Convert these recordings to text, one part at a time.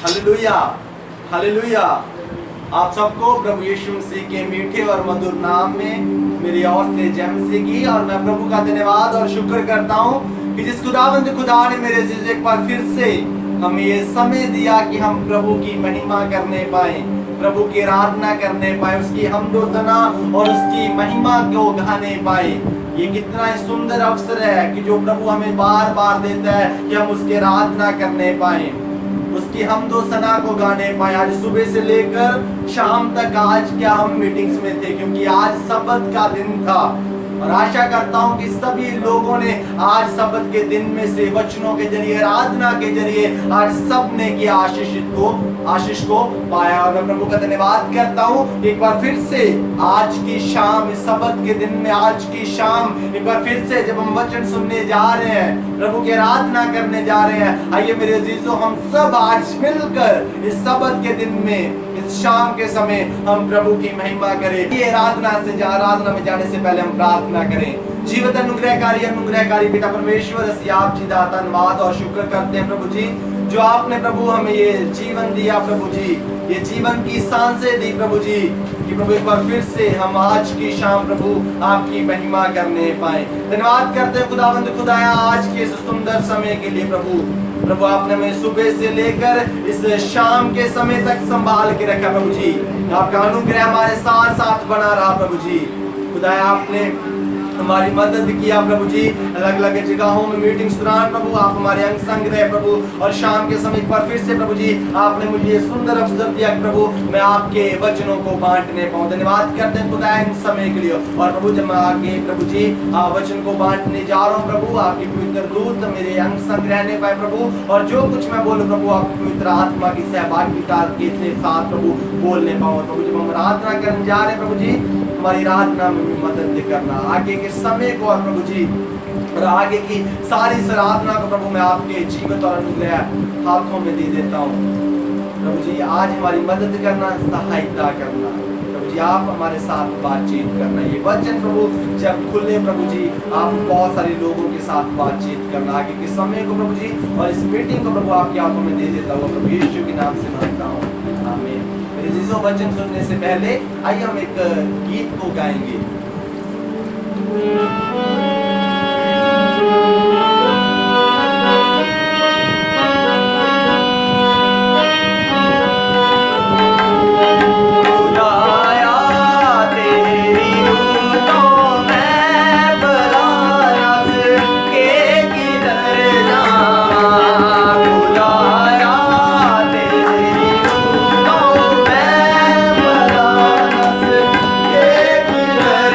Hallelujah, hallelujah. आप सबको प्रभु यीशु मसीह के मीठे और मधुर नाम में मेरी ओर से जय मसीह की। और मैं प्रभु का धन्यवाद और शुक्र करता हूँ कि जिस खुदावंद खुदा ने मेरे अजीज एक बार फिर से हमें ये समय दिया कि हम प्रभु की महिमा करने पाए, प्रभु की आराधना करने पाए, उसकी हमदो सना और उसकी महिमा को गाने पाए। ये कितना ही सुंदर अवसर है कि जो प्रभु हमें बार बार देता है कि हम उसकी आराधना करने पाए, उसकी हमदो सना को गाने पाए। आज सुबह से लेकर शाम तक आज क्या हम मीटिंग्स में थे, क्योंकि आज सब्त का दिन था। और आशा करता हूं कि सभी लोगों ने आज सब्त के दिन में से वचनों के जरिए, आराधना के जरिए आज सब ने किया आशीष को पाया। और मैं प्रभु का धन्यवाद करता हूं एक बार फिर से आज की शाम, इस सब्त के दिन में आज की शाम एक बार फिर से जब हम वचन सुनने जा रहे हैं, प्रभु की आराधना करने जा रहे हैं, आइए मेरे अजीजों हम सब आज मिलकर इस सब्त के दिन में, इस शाम के समय हम प्रभु की महिमा करें। ये आराधना में जाने से पहले हम प्रार्थना करें। जीवित अनुग्रहकारी पिता परमेश्वर, ਅਸੀਂ आप जी का धन्यवाद और शुक्र करते हैं प्रभु जी, जो आपने प्रभु हमें ये जीवन दिया प्रभु जी, ये जीवन की सांसें दी प्रभु जी, कि प्रभु एक बार फिर से हम आज की शाम प्रभु आपकी महिमा करने पाए। धन्यवाद करते हैं खुदावंद खुदाया आज के इस सुंदर समय के लिए प्रभु आपने हमें सुबह से लेकर इस शाम के समय तक संभाल के रखा प्रभु जी। आपका अनुग्रह हमारे साथ साथ बना रहा प्रभु जी। खुदाया आपने हमारी मदद किया प्रभु जी, अलग अलग जगहों में मीटिंग्स दौरान प्रभु आप हमारे अंग संग रहे प्रभु। और शाम के समय पर फिर से प्रभु जी आपने मुझे ये सुंदर अवसर दिया प्रभु मैं आपके वचनों को बांटने पाऊं। धन्यवाद करते हैं खुदा इन समय के लिए। और प्रभु जब मैं आगे प्रभु जी वचन को बांटने जा रहा हूँ प्रभु, आपकी पवित्र दूत मेरे अंग संग रहने पाए प्रभु, और जो कुछ मैं बोलूं प्रभु आपकी पवित्र आत्मा की सहभागिता के साथ प्रभु बोलने पाऊं। प्रभु जब हम आराधना करने जा रहे हैं प्रभु जी, हमारी आराधना में भी मदद करना आगे के समय को, और प्रभु जी और आगे की सारी आराधना को प्रभु मैं आपके जीवित और अनुग्रह हाथों में दे देता हूँ। प्रभु जी आज हमारी मदद करना, सहायता करना प्रभु जी, आप हमारे साथ बातचीत करना। ये वचन प्रभु जब खुले प्रभु जी आप बहुत सारे लोगों के साथ बातचीत करना आगे के समय को प्रभु जी, और इस मीटिंग को प्रभु आपके हाथों में दे देता हूँ प्रभु यीशु के नाम से मांगता हूँ, आमीन। मेरे वचन सुनने से पहले आइए हम एक गीत को गाएंगे। के किधर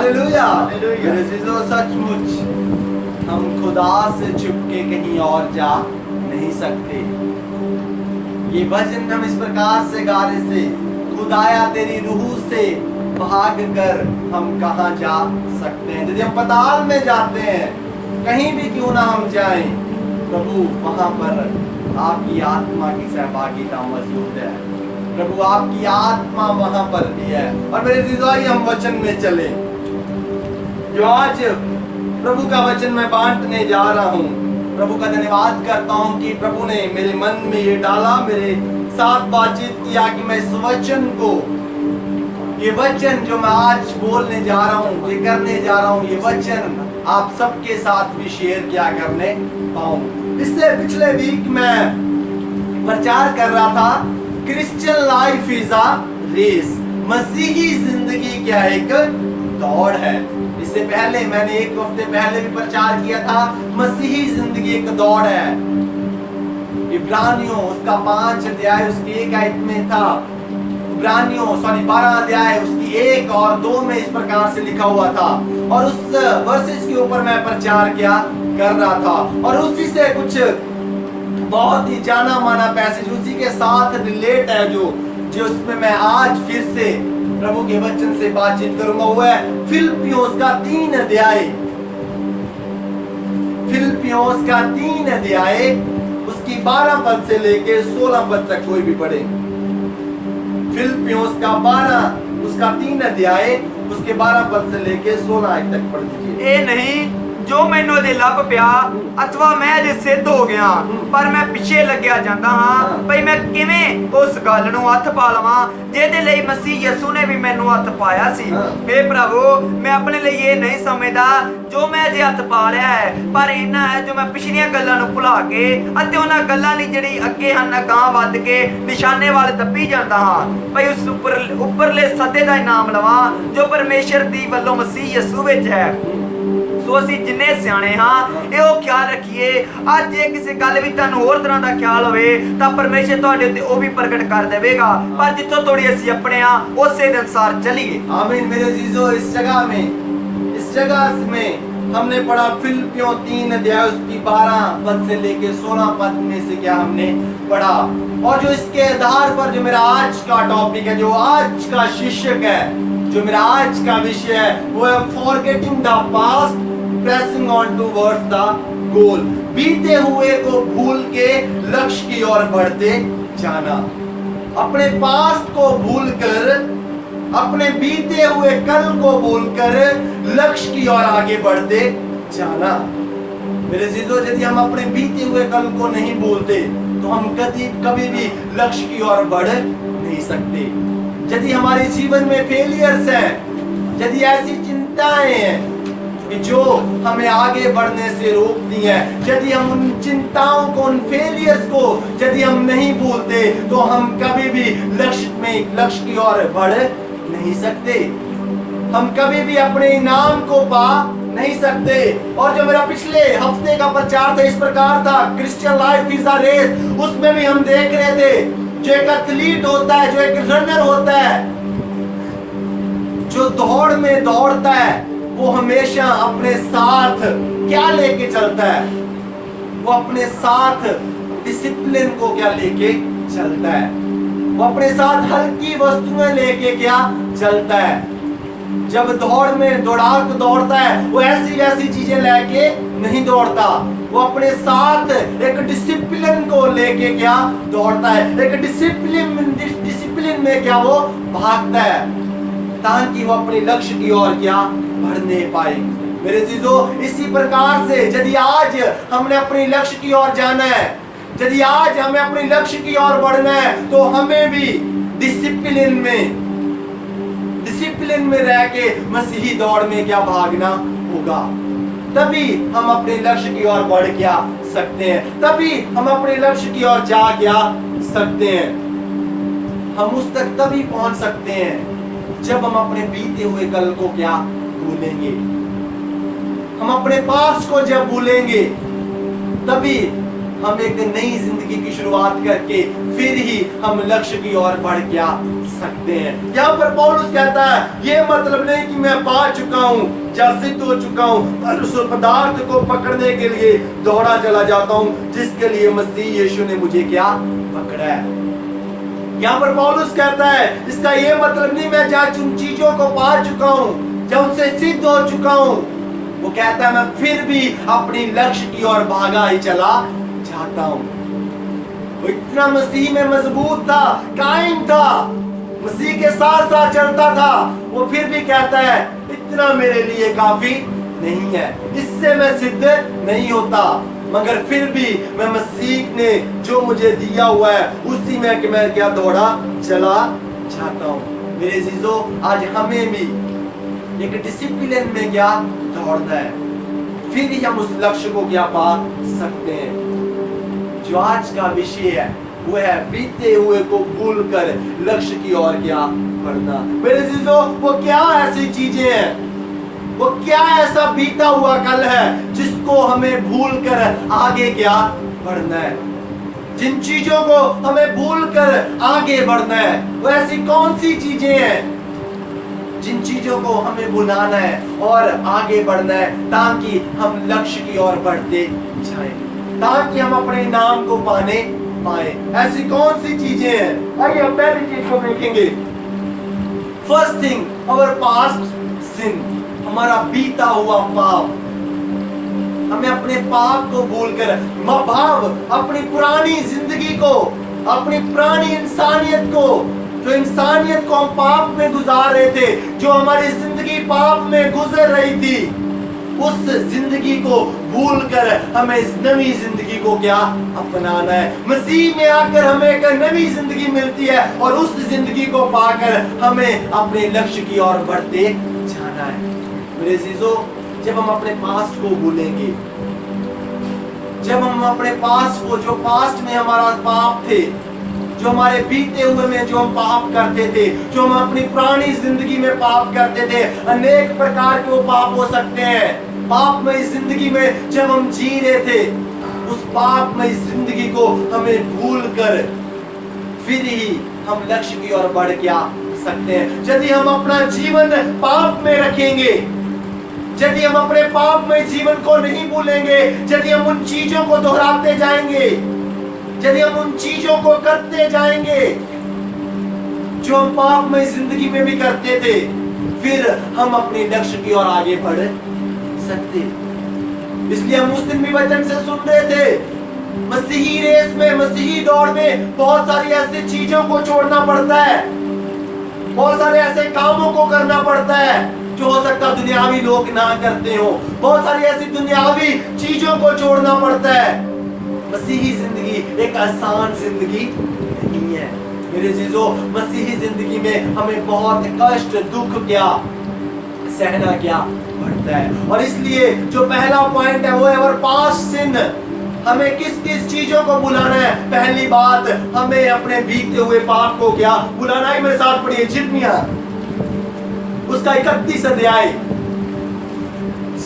हालेलुया। हालेलुया। मेरे अजीजों, सचमुच हम खुदा से छुप के कहीं और जा नहीं सकते। ये भजन हम इस प्रकार से गा रहे थे, खुदाया तेरी रूह से भाग कर हम कहाँ जा सकते हैं। यदि हम पाताल में जाते हैं, कहीं भी क्यों ना हम जाएं, प्रभु वहां पर आपकी आत्मा की सहभागिता मौजूद है। प्रभु आपकी आत्मा वहां पर भी है। और मेरे अजीजों, आइए हम वचन में चले। जो आज प्रभु का वचन मैं बांटने जा रहा हूँ, प्रभु का धन्यवाद करता हूँ कि प्रभु ने मेरे मन में ये डाला, मेरे साथ बातचीत किया कि मैं इस वचन को, ये वचन जो मैं आज बोलने जा रहा हूँ, ये करने जा रहा हूँ, ये वचन आप सबके साथ भी शेयर किया करने पाऊँ। इससे पिछले वीक मैं प्रचार कर रहा था, Christian life is a race, मसीही जिंदगी क्या एक दौड़ है। इससे पहले मैंने एक हफ्ते पहले भी प्रचार किया था, मसीही जिंदगी एक दौड़ है। इब्रानियों उसका 5 अध्याय उसकी 1 आयत में था, इब्रानियों 12 अध्याय उसकी 1 और 2 में इस प्रकार से लिखा हुआ था। और उस वर्सेस के ऊपर मैं प्रचार किया कर रहा था, और उसी से कुछ बहुत ही जाना माना पैसेज उसी के साथ रिलेट है, जो उसमें मैं आज फिर से प्रभु के वचन से बातचीत करूंगा। वो है फिलिप्पियों का 3 अध्याय, फिलिप्पियों का 3 अध्याय उसकी 12 पद से लेके 16 पद तक कोई भी पढ़े। फिलिप्पियों का 12 उसका 3 अध्याय उसके 12 पद से लेके 16 तक पढ़ दीजिए। ਇਹ ਨਹੀਂ ਜੋ ਮੈਨੂੰ ਅਜੇ ਲੱਭ ਪਿਆ ਅਥਵਾ ਮੈਂ ਅਜੇ ਸਿੱਧ ਹੋ ਗਿਆ, ਪਰ ਮੈਂ ਪਿੱਛੇ ਲੱਗਿਆ ਜਾਂਦਾ ਹਾਂ ਭਈ ਮੈਂ ਕਿਵੇਂ ਉਸ ਗੱਲ ਨੂੰ ਹੱਥ ਪਾ ਲਵਾਂ ਜਿਹਦੇ ਲਈ ਮਸੀਹ ਯਿਸੂ ਨੇ ਵੀ ਮੈਨੂੰ ਹੱਥ ਪਾਇਆ ਸੀ। हे ਪ੍ਰਭੂ, ਮੈਂ ਆਪਣੇ ਲਈ ਇਹ ਨਹੀਂ ਸਮਝਦਾ ਜੋ ਮੈਂ ਅਜੇ ਹੱਥ ਪਾ ਲਿਆ ਹੈ, ਪਰ ਇਹਨਾਂ ਹੈ ਜੋ ਮੈਂ ਪਿਛਲੀਆਂ ਗੱਲਾਂ ਨੂੰ ਭੁਲਾ ਕੇ ਅਤੇ ਉਹਨਾਂ ਗੱਲਾਂ ਲਈ ਜਿਹੜੀ ਅੱਗੇ ਹਨ ਅਗਾਂਹ ਵੱਧ ਕੇ ਨਿਸ਼ਾਨੇ ਵੱਲ ਦੱਬੀ ਜਾਂਦਾ ਹਾਂ ਭਈ ਉਸ ਉੱਪਰਲੇ ਸੱਦੇ ਦਾ ਇਨਾਮ ਲਵਾਂ ਜੋ ਪਰਮੇਸ਼ਰ ਦੀ ਵੱਲੋਂ ਮਸੀਹ ਯਿਸੂ ਵਿੱਚ ਹੈ। ਸੋ ਅਸੀਂ ਜਿੰਨੇ ਸਿਆਣੇ ਹਾਂ ਇਹੋ ਖਿਆਲ ਰੱਖੀਏ, ਅੱਜ ਜੇ ਕਿਸੇ ਗੱਲ ਵੀ ਤੁਹਾਨੂੰ ਹੋਰ ਤਰ੍ਹਾਂ ਦਾ ਖਿਆਲ ਹੋਵੇ ਤਾਂ ਪਰਮੇਸ਼ਰ ਤੁਹਾਡੇ ਉੱਤੇ ਉਹ ਵੀ ਪ੍ਰਗਟ ਕਰ ਦੇਵੇਗਾ, ਪਰ ਜਿੱਥੋਂ ਤੋੜੀ ਅਸੀਂ ਆਪਣੇ ਆ ਉਸੇ ਦੇ ਅਨੁਸਾਰ ਚੱਲੀਏ। आमीन। मेरे अजीजों, इस जगह में हमने पढ़ा फिलिप्पियों 3 अध्याय उसकी 12 पद से लेके 16 पद में से क्या हमने पढ़ा, और जो इसके आधार पर जो मेरा आज का टॉपिक है, जो आज का शीर्षक है, जो मेरा आज का विषय है, वो है forgetting the past pressing on towards the goal. बीते हुए को भूल के लक्ष्य की ओर बढ़ते जाना। अपने पास्ट को भूलकर, अपने बीते हुए कल को भूलकर लक्ष्य की ओर आगे बढ़ते जाना। मेरे अजीजों, यदि हम अपने बीते हुए कल को नहीं भूलते तो हम कभी भी लक्ष्य की ओर बढ़ नहीं सकते। यदि हमारे जीवन में फेलियर्स हैं, यदि ऐसी चिंताएं हैं कि जो हमें आगे बढ़ने से रोकती हैं, यदि हम उन चिंताओं को, उन फेलियर्स को यदि हम नहीं भूलते तो हम कभी भी लक्ष्य की ओर बढ़ नहीं सकते। हम कभी भी अपने इनाम को पा नहीं सकते। और जो मेरा पिछले हफ्ते का प्रचार था इस प्रकार था, Christian life is a race, उसमें भी हम देख रहे थे जो एक एथलीट होता है, जो एक रनर होता है, जो दौड़ में दौड़ता है, वो हमेशा अपने साथ क्या लेके चलता है? वो अपने साथ डिसिप्लिन को क्या लेके चलता है? वो अपने साथ हल्की वस्तुएं लेके क्या चलता है? जब दौड़ में दौड़ाक दौड़ता है, वो ऐसी वैसी चीजें लेके नहीं दौड़ता, वो अपने साथ एक डिसिप्लिन को लेके क्या दौड़ता है। एक डिसिप्लिन में क्या वो भागता है, ताकि वो अपने लक्ष्य की ओर क्या बढ़ने पाए। मेरे अजीजों, इसी प्रकार से यदि आज हमने अपने लक्ष्य की ओर जाना है, यदि आज हमें अपने लक्ष्य की ओर बढ़ना है, तो हमें भी डिसिप्लिन में रह के मसीही दौड़ में क्या भागना होगा। तभी हम अपने लक्ष्य की ओर बढ़ क्या सकते हैं, तभी हम अपने लक्ष्य की ओर जा क्या सकते हैं। हम उस तक तभी पहुंच सकते हैं जब हम अपने बीते हुए कल को क्या भूलेंगे। हम अपने पास्ट को जब भूलेंगे तभी हम एक नई जिंदगी की शुरुआत करके फिर ही हम लक्ष्य की ओर बढ़ क्या सकते हैं। यहाँ पर पौलुस कहता है ये मतलब नहीं कि मैं पा चुका हूँ या सिद्ध हो चुका हूँ, पर उस पदार्थ को पकड़ने के लिए दौड़ा चला जाता हूँ जिसके लिए मसीह यीशु ने मुझे क्या पकड़ा है। यहाँ पर पौलुस कहता है इसका ये मतलब नहीं मैं जा उन चीजों को पा चुका हूँ या उनसे सिद्ध हो चुका हूँ। वो कहता है मैं फिर भी अपनी लक्ष्य की ओर भागा ही चला जाता हूँ। वो इतना मसीह में मजबूत था, कायम था, मसीह के साथ साथ चलता था। वो फिर भी कहता है इतना मेरे लिए काफी नहीं है, इससे मैं सिद्ध नहीं होता, मगर फिर भी मैं मसीह ने जो मुझे दिया हुआ है उसी में कि मैं क्या दौड़ा चला जाता हूँ। मेरे अजीजों, आज हमें भी एक डिसिप्लिन में क्या दौड़ना है, फिर ही हम उस लक्ष्य को क्या पा सकते हैं। जो आज का विषय है वो है बीते हुए को भूलकर लक्ष्य की ओर क्या बढ़ना। मेरे अजीजों, वो क्या ऐसी चीजें हैं, वो क्या ऐसा बीता हुआ कल है जिसको हमें भूलकर आगे क्या बढ़ना है। जिन चीजों को हमें भूलकर आगे बढ़ना है वो ऐसी कौन सी चीजें हैं जिन चीजों को हमें भुलाना है और आगे बढ़ना है ताकि हम लक्ष्य की ओर बढ़ते जाएं, ताकि हम अपने नाम को पाने पाए। ऐसी कौन सी चीजें हैं? आइए हम पहली चीज को देखेंगे। फर्स्ट थिंग, अवर पास्ट सिन, हमारा बीता हुआ पाप। हमें अपने पाप को भूलकर भाव अपनी पुरानी जिंदगी को, अपनी पुरानी इंसानियत को, जो इंसानियत को हम पाप में गुजार रहे थे, जो हमारी जिंदगी पाप में गुजर रही थी, उस जिंदगी को भूलकर हमें इस नवी जिंदगी को क्या अपनाना है। मसीह में आकर हमें एक नवी जिंदगी मिलती है और उस जिंदगी को पाकर हमें अपने लक्ष्य की ओर बढ़ते जाना है। मेरे अजीजों, जब हम अपने पास्ट को भूलेंगे, जब हम अपने पास्ट को, जो पास्ट में हमारा पाप थे, जो हमारे बीते हुए में जो हम पाप करते थे, जो हम अपनी पुरानी जिंदगी में पाप करते थे, अनेक प्रकार के वो पाप हो सकते हैं। पाप में इस जिंदगी में जब हम जी रहे थे, उस पाप में इस जिंदगी को हमें भूलकर फिर ही हम लक्ष्य की ओर बढ़ क्या सकते हैं। यदि हम अपना जीवन पाप में रखेंगे, यदि हम अपने पाप में जीवन को नहीं भूलेंगे, यदि हम उन चीजों को दोहराते जाएंगे, यदि हम उन चीजों को करते जाएंगे जो हम पाप में जिंदगी में भी करते थे, फिर हम अपने लक्ष्य की ओर आगे बढ़ सकते। इसलिए हम उस दिन भी वचन से सुन रहे थे, मसीही रेस में, मसीही दौड़ में बहुत सारी ऐसी चीजों को छोड़ना पड़ता है, बहुत सारे ऐसे कामों को करना पड़ता है जो हो सकता दुनियावी लोग ना करते हो। बहुत सारी ऐसी दुनियावी चीजों को छोड़ना पड़ता है। मसीही जिंदगी एक आसान जिंदगी नहीं है। मेरे अजीजों, मसीही जिंदगी में हमें बहुत कष्ट, दुख क्या सहना क्या पड़ता है। और इसलिए जो पहला पॉइंट है वो है अवर पास्ट सिन। हमें किस किस चीजों को भुलाना है? पहली बात, हमें अपने बीते हुए पाप को क्या भुलाना है। मेरे साथ पढ़िए यिर्मयाह उसका 31 अध्याय,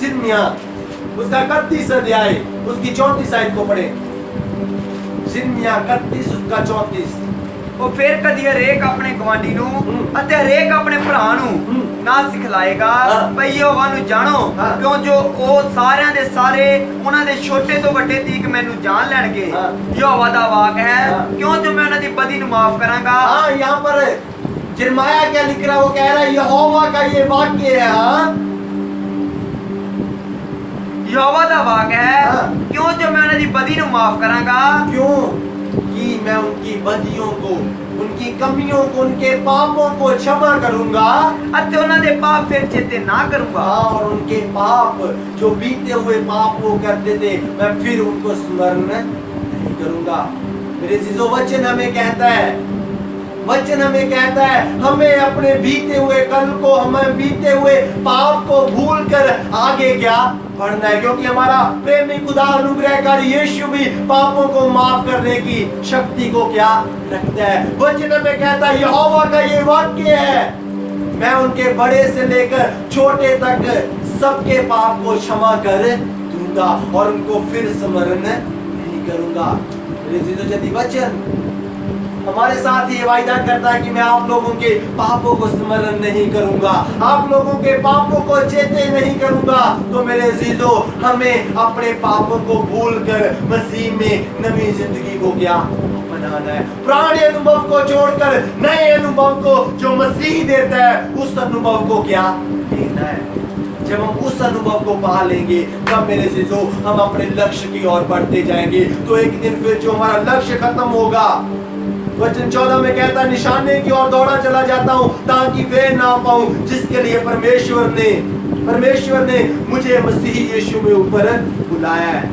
यिर्मयाह उसका 31 अध्याय उसकी 34 आयत को पढ़े। यिर्मयाह 31 उसका 34। ਉਹ ਫਿਰ ਕਦੀ ਹਰੇਕ ਆਪਣੇ ਗਵਾਂਢੀ ਨੂੰ ਅਤੇ ਹਰੇਕ ਆਪਣੇ ਭਰਾ ਨੂੰ ਨਾ ਸਿਖਲਾਏਗਾ ਭਈ ਯਹੋਵਾ ਨੂੰ ਜਾਣੋ, ਕਿਉਂ ਜੋ ਉਹ ਸਾਰਿਆਂ ਦੇ ਸਾਰੇ ਉਹਨਾਂ ਦੇ ਛੋਟੇ ਤੋਂ ਵੱਡੇ ਤੀਕ ਮੈਨੂੰ ਜਾਣ ਲੈਣਗੇ। ਯਹੋਵਾ ਦਾ ਵਾਕ ਹੈ, ਕਿਉਂ ਜੋ ਮੈਂ ਉਹਨਾਂ ਦੀ ਬਦੀ ਨੂੰ ਮਾਫ ਕਰਾਂਗਾ। हाँ, यहाँ पर यिर्मयाह क्या लिख रहा है? वो कह रहा है यहोवा का ये वाक्य है। हाँ, यहोवा ਦਾ ਵਾਕ ਹੈ, ਕਿਉਂ ਜੋ ਮੈਂ ਉਹਨਾਂ ਦੀ ਬਦੀ ਨੂੰ ਮਾਫ ਕਰਾਂਗਾ। क्यों कि मैं उनकी बदियों को, उनकी कमियों को, उनके पापों को क्षमा करूंगा ਅਤੇ ਉਹਨਾਂ ਦੇ ਪਾਪ ਫਿਰ ਚੇਤੇ ਨਾ ਕਰੂੰਗਾ। और उनके पाप, जो बीते हुए पाप वो करते थे, मैं फिर उनको स्मरण नहीं करूंगा। मेरे अजीजों, वचन हमें कहता है, वचन हमें कहता है हमें अपने बीते हुए कल को, हमें बीते हुए पाप को भूलकर आगे क्या बढ़ना है, क्योंकि हमारा प्रेमी खुदा अनुग्रहकारी यीशु भी पापों को माफ करने की शक्ति को क्या रखता है। वचन हमें कहता है, यहोवा का ये वाक्य है, मैं उनके बड़े से लेकर छोटे तक सबके पाप को क्षमा कर दूंगा और उनको फिर स्मरण नहीं करूंगा। यदि वचन हमारे साथ ये वायदा करता है कि मैं आप लोगों के पापों को स्मरण नहीं करूंगा, आप लोगों के पापों को चेते नहीं करूंगा। तो मेरे अजीजों, हमें अपने पापों को भूलकर मसीह में नई जिंदगी को क्या बनाना है। पुराने अनुभव को छोड़कर नए अनुभव को जो मसीह देता है, उस अनुभव को क्या लेना है। जब हम उस अनुभव को पा लेंगे, तब मेरे अजीजों हम अपने लक्ष्य की ओर बढ़ते जाएंगे। तो एक दिन फिर जो हमारा लक्ष्य खत्म होगा, वचन 14 में कहता है, निशाने की ओर दौड़ा चला जाता हूं ताकि वे ना पाऊं जिसके लिए परमेश्वर ने मुझे मसीह यीशु में ऊपर बुलाया है।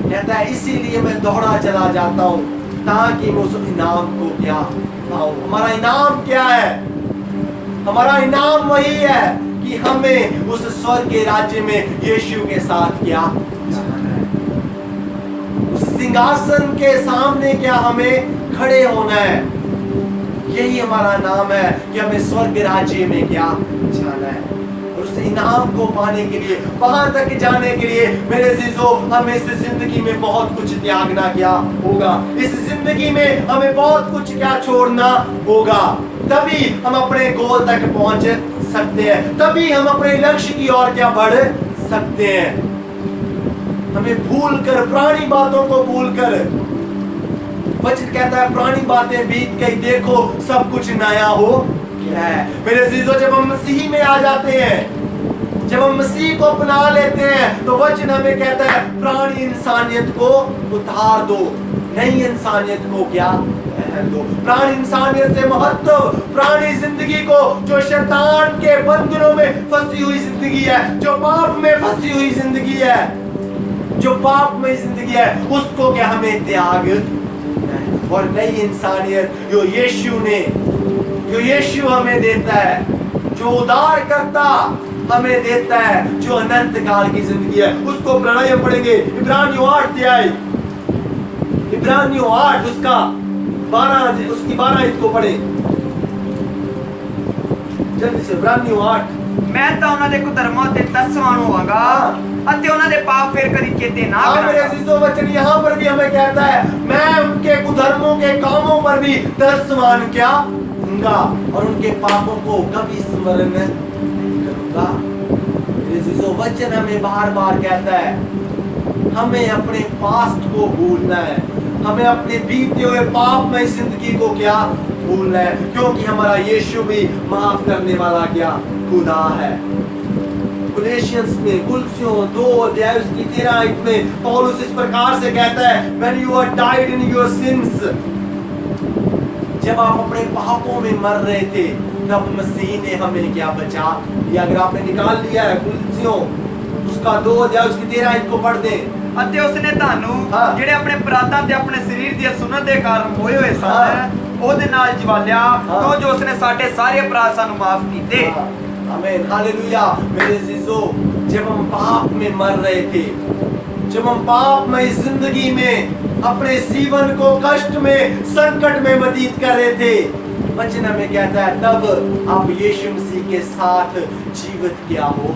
कहता है इसीलिए मैं दौड़ा चला जाता हूं ताकि मैं उस इनाम को क्या पाऊं। हमारा इनाम क्या है? हमारा इनाम वही है कि हमें उस स्वर्ग के राज्य में यीशु के साथ क्या जाना है। उस सिंहासन के सामने क्या हमें खड़े होना है। यही हमारा नाम है कि हमें स्वर्ग राज्य में क्या जाना है। और उस इनाम को पाने के लिए, वहां तक जाने के लिए मेरे अजीजों, हमें इस जिंदगी में बहुत कुछ त्यागना क्या होगा। इस जिंदगी में हमें बहुत कुछ क्या छोड़ना होगा। तभी हम अपने गोल तक पहुंच सकते हैं, तभी हम अपने लक्ष्य की ओर क्या बढ़ सकते हैं। हमें भूलकर, पुरानी बातों को भूलकर, वचन कहता है पुरानी बातें बीत गई, देखो सब कुछ नया हो गया है। मेरे अजीजों, जब हम मसीह में आ जाते हैं, जब हम मसीह को अपना लेते हैं, तो वचन हमें कहता है पुरानी इंसानियत को उतार दो, नई इंसानियत को क्या पहन दो। पुरानी इंसानियत से महत्व, पुरानी जिंदगी को, जो शैतान के बंधनों में फंसी हुई जिंदगी है, जो पाप में फंसी हुई जिंदगी है, जो पाप में जिंदगी है, उसको क्या हमें त्याग और नई इंसानियत जो यीशु हमें देता है, जो उद्धार करता हमें देता है, जो अनंत काल की जिंदगी है, उसको प्रणय पढ़ेंगे। इब्रानियों 8 अध्याय, इब्रानियों 8 उसकी 12 को पढ़े जल्दी से। इब्रानियों 8। मैं तो ਉਹਨਾਂ ਦੇ ਕੁਧਰਮਾਂ ਤੇ ਤਰਸਵਾਨ ਹੋਵਾਂਗਾ ਅਤੇ ਉਹਨਾਂ ਦੇ ਪਾਪ ਫਿਰ ਕਦੀ ਚੇਤੇ ਨਾ मेरे अजीजों, वचन यहाँ पर भी हमें कहता है, मैं उनके कुधर्मों के कामों पर भी तरसमान क्या होऊंगा और उनके पापों को कभी स्मरण नहीं करूंगा। मेरे अजीजों, वचन हमें बार बार कहता है हमें अपने पास्ट को भूलना है, हमें अपने बीते हुए पाप में जिंदगी को क्या भूलना है, क्योंकि हमारा यीशु भी माफ करने वाला क्या खुदा है। कुलेशियंस में, कुलसियों 2 अध्याय उसकी 13 आयत में पौलुस इस प्रकार से कहता है, when you are died in your sins, जब आप अपने पापों में मर रहे थे, तब मसीह ने हमें क्या बचा लिया। अगर आपने निकाल लिया है कुलसियों उसका 2 अध्याय उसकी 13 आयत को पढ़ दें। ਅਤੇ ਉਸਨੇ ਤੁਹਾਨੂੰ ਜਿਹੜੇ ਆਪਣੇ ਅਪਰਾਧਾਂ ਤੇ ਆਪਣੇ ਸਰੀਰ ਦੀਆਂ ਸੁਨਤ ਦੇ ਕਾਰਨ ਹੋਏ ਹੋਏ ਸਨ, ਉਹਦੇ ਨਾਲ ਜਵਾਲਿਆ, ਤਾਂ ਜੋ ਉਸਨੇ ਸਾਡੇ ਸਾਰੇ ਅਪਰਾਧ ਸਾਨੂੰ ਮਾਫ ਕੀਤੇ। आमीन, हालेलुया। मेरे अजीजों, जब हम पाप में मर रहे थे, जब हम पाप में जिंदगी में अपने जीवन को कष्ट में, संकट में व्यतीत कर रहे थे, वचन हमें कहता है तब आप यीशु मसीह के साथ जीवित क्या हो।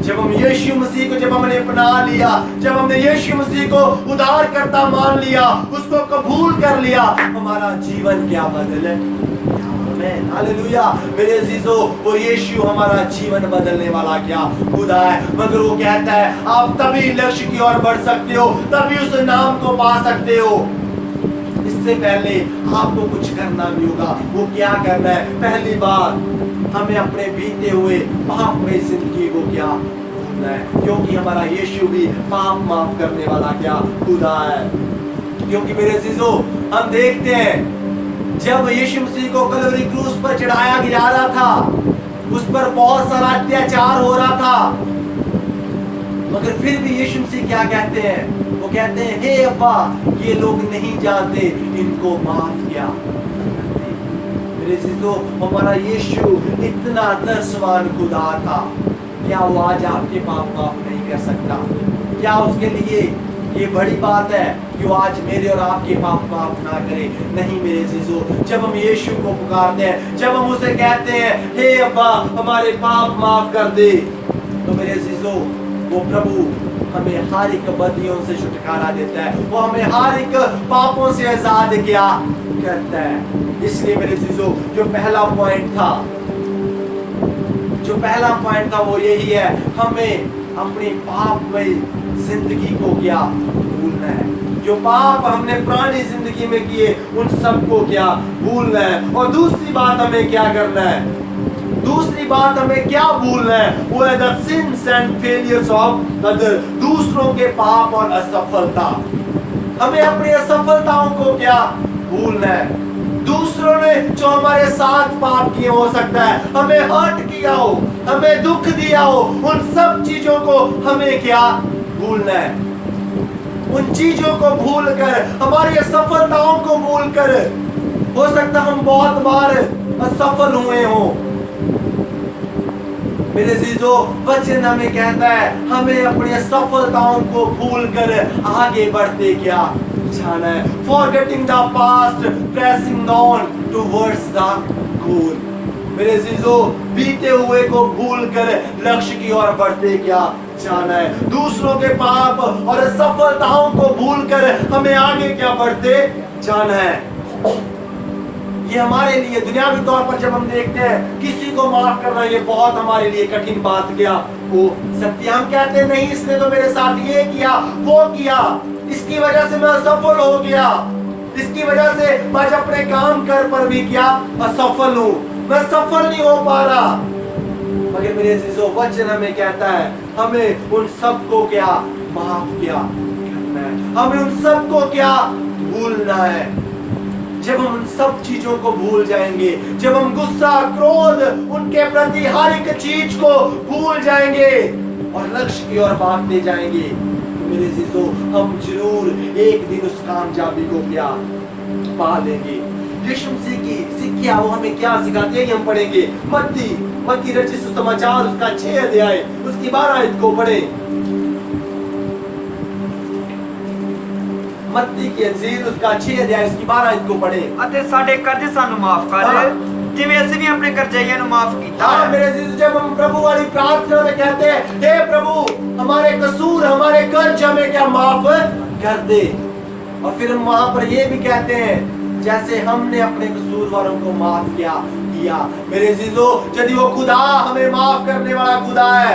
जब हम यीशु मसीह को, जब हमने अपना लिया, जब हमने यीशु मसीह को उद्धार करता मान लिया, उसको कबूल कर लिया, हमारा जीवन क्या बदले। हालेलुया। मेरे अजीजों, वो यीशु हमारा जीवन बदलने वाला क्या खुदा है। मगर वो कहता है आप तभी लक्ष्य की ओर बढ़ सकते हो, तभी उस नाम को पा सकते हो। इससे पहले आपको कुछ करना भी होगा। वो क्या करना है? पहली बार हमें अपने बीते हुए पाप में जिंदगी को क्या भूलना है, क्योंकि हमारा यीशु भी पाप माफ करने वाला क्या खुदा है। क्योंकि मेरे अजीजों, हम देखते हैं जब यीशु मसीह को कलवरी क्रूस पर चढ़ाया जा रहा था, उस पर बहुत सारा अत्याचार हो रहा था, मगर फिर भी यीशु मसीह क्या कहते हैं? वो कहते हैं हे अब्बा, ये लोग नहीं जानते, इनको माफ किया। मेरे अजीजों, हमारा यीशु इतना दर्शवान खुदा था, क्या वो आज आपके पाप माफ नहीं कर सकता? क्या उसके लिए ये बड़ी बात है कि वो आज मेरे और आपके पाप माफ ना करे? नहीं मेरे अजीजों, जब हम यीशु को पुकारते हैं, जब हम उसे कहते हैं हे अब्बा हमारे पाप माफ कर दे, तो मेरे अजीजों वो प्रभु हमें हर एक बदियों से छुटकारा देता है, वो हमें हर एक पापों से आजाद क्या करता है। इसलिए मेरे चीजों जो पहला पॉइंट था वो यही है, हमें अपनी पापमय जिंदगी को क्या भूलना है। जो पाप हमने पुरानी जिंदगी में किए उन सबको क्या भूलना है। और दूसरी बात हमें क्या करना है, भूलना है, वो है the sins and failures of others, दूसरों के पाप और असफलता। हमें अपनी असफलताओं को क्या भूलना है। दूसरों ने जो हमारे साथ पाप किए, हो सकता है हमें हर्ट किया हो, हमें दुख दिया हो, उन सब चीजों को हमें क्या भूलना है। उन चीजों को भूलकर, हमारी असफलताओं को भूलकर, हो सकता हम बहुत बार असफल हुए हो। मेरे जीजो वचन हमें कहता है हमें अपनी असफलताओं को भूलकर आगे बढ़ते क्या जाना है। Forgetting the past, pressing on towards the goal। मेरे जीजो बीते हुए को भूलकर लक्ष्य की ओर बढ़ते क्या जाना है। दूसरों के पाप और असफलताओं को भूलकर हमें आगे क्या बढ़ते जाना है। ये हमारे लिए दुनियावी तौर पर जब हम देखते हैं किसी को माफ करना, ये बहुत हमारे लिए कठिन बात क्या हो सकती है। हम कहते हैं नहीं, इसने तो मेरे साथ ये किया वो किया, इसकी वजह से मैं असफल हो गया, इसकी वजह से मैं अपने काम कर पर भी क्या असफल हूँ, मैं सफल नहीं हो पा रहा। मगर मेरे अजीजों वचन हमें कहता है हमें उन सबको क्या माफ क्या करना है, हमें उन सबको क्या भूलना है। जब हम उन सब चीजों को भूल जाएंगे, जब हम गुस्सा क्रोध उनके प्रति हर एक चीज को भूल जाएंगे और लक्ष्य की ओर भागते जाएंगे, तो मेरे अजीजों हम जरूर एक दिन उस कामयाबी को क्या पा लेंगे। यीशु मसीह की शिक्षा वो हमें क्या सिखाती है, हम पढ़ेंगे मत्ती रचित सुसमाचार उसका 6 अध्याय उसकी 12 आयत को पढ़े। मत्ती की अंजील उसका 6 अध्याय उसकी 12 आयत को पढ़े। ਅਤੇ ਸਾਡੇ ਕਰਜ਼ ਸਾਨੂੰ ਮਾਫ ਕਰ हाँ। ਜਿਵੇਂ ਅਸੀਂ ਵੀ ਆਪਣੇ ਕਰਜ਼ਈਆਂ ਨੂੰ ਮਾਫ ਕੀਤਾ हाँ है। मेरे अजीज, जब हम प्रभु वाली प्रार्थना में कहते हैं हे प्रभु हमारे कसूर हमारे कर्ज हमें क्या माफ कर दे, और फिर हम वहां पर ये भी कहते हैं जैसे हमने अपने कसूरवारों को माफ किया। मेरे अजीजों यदि वो खुदा हमें माफ करने वाला खुदा है,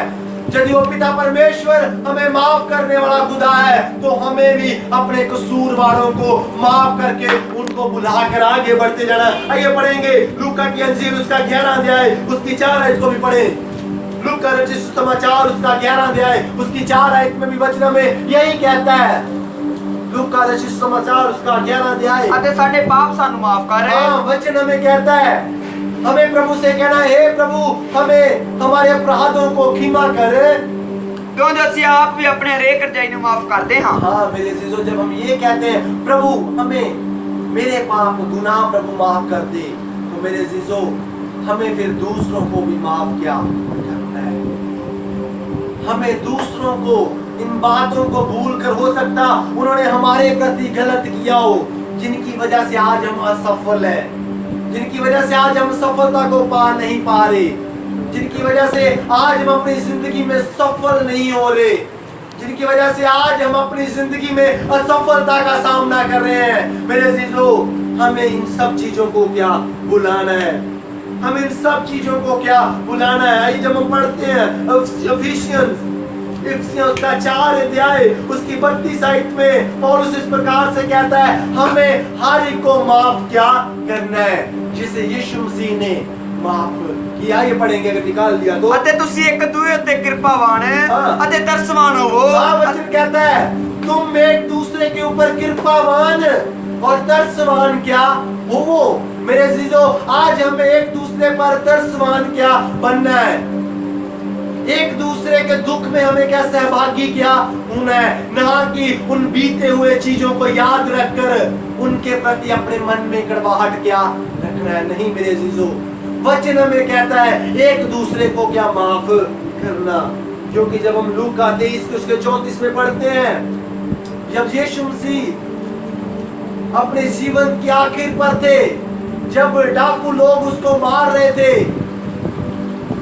यदि वो पिता परमेश्वर हमें माफ करने वाला खुदा है, तो हमें भी अपने कसूरवारों को माफ करके उनको बुलाकर आगे बढ़ते जाना। आइए पढ़ेंगे लूका की अंजील उसका 11 अध्याय उसकी 4 आयत को भी पढ़े। लूका रचित सुसमाचार उसका 11 अध्याय उसकी 4 आयत में भी वचन में यही कहता है। लूका रचित सुसमाचार उसका 11 अध्याय ਅਤੇ ਸਾਡੇ ਪਾਪ ਸਾਨੂੰ ਮਾਫ ਕਰ हाँ, वचन हमें कहता है हमें प्रभु से कहना है हे प्रभु हमें हमारे अपराधों को क्षमा कर, ਕਿਉਂ ਜੋ ਅਸੀਂ ਆਪ ਵੀ ਆਪਣੇ ਹਰੇਕ ਕਰਜ਼ਾਈ ਨੂੰ ਮਾਫ ਕਰਦੇ ਹਾਂ। हाँ मेरे अजीजों जब हम ये कहते हैं प्रभु हमें मेरे पाप गुनाह प्रभु माफ कर दे, तो मेरे अजीजों हमें फिर दूसरों को भी माफ क्या करना है। हमें दूसरों को इन बातों को भूल कर, हो सकता उन्होंने हमारे प्रति गलत किया हो, जिनकी वजह से आज हम असफल हैं, जिनकी वजह से आज हम सफलता को पा नहीं पा रहे, जिनकी वजह से आज हम अपनी जिंदगी में सफल नहीं हो रहे, जिनकी वजह से आज हम अपनी जिंदगी में असफलता का सामना कर रहे हैं। मेरे अजीजों हमें इन सब चीजों को क्या भुलाना है, हमें इन सब चीजों को क्या भुलाना है। आइए जब हम पढ़ते हैं इफिसियंस का 4 अध्याय उसकी 32 आयत में पौलुस इस प्रकार से कहता है हमें हर एक को माफ क्या करना है जिसे यीशु मसीह ने माफ किया। ये पढ़ेंगे अगर निकाल दिया तो। ਅਤੇ ਤੁਸੀਂ ਇੱਕ ਦੂਜੇ ਉੱਤੇ ਕਿਰਪਾਵਾਨ हाँ। ਅਤੇ ਤਰਸਵਾਨ ਹੋਵੋ। वचन कहता है तुम एक दूसरे के ऊपर कृपावान और तरसवान क्या हो। मेरे अजीजों आज हमें एक दूसरे पर तरसवान क्या बनना है, एक दूसरे के दुख में हमें क्या सहभागी क्या होना है, ना कि उन बीते हुए चीजों को याद रखकर उनके प्रति अपने मन में कड़वाहट क्या रखना है। नहीं मेरे अजीजों वचन हमें कहता है एक दूसरे को क्या माफ करना, क्योंकि जब हम लूका 23 उसके 34 में पढ़ते हैं, जब यीशु मसीह अपने जीवन की आखिर पर थे, जब डाकू लोग उसको मार रहे थे,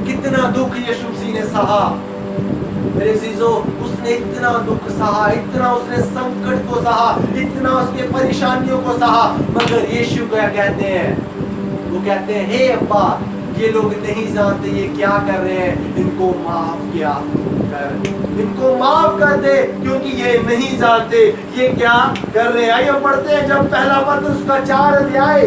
कितना दुख यीशु मसीह ने सहा। मेरे अजीजों, उसने इतना दुख सहा, इतना उसने संकट को सहा, इतना उसके परेशानियों को सहा, मगर यीशु क्या कहते हैं? वो कहते हैं, हे अब्बा, ये लोग नहीं जानते ये क्या कर रहे हैं, इनको माफ किया कर, इनको माफ कर दे, क्योंकि ये नहीं जानते ये क्या कर रहे हैं। आइए हम पढ़ते हैं, जब पहला पत्र उसका 4 अध्याय,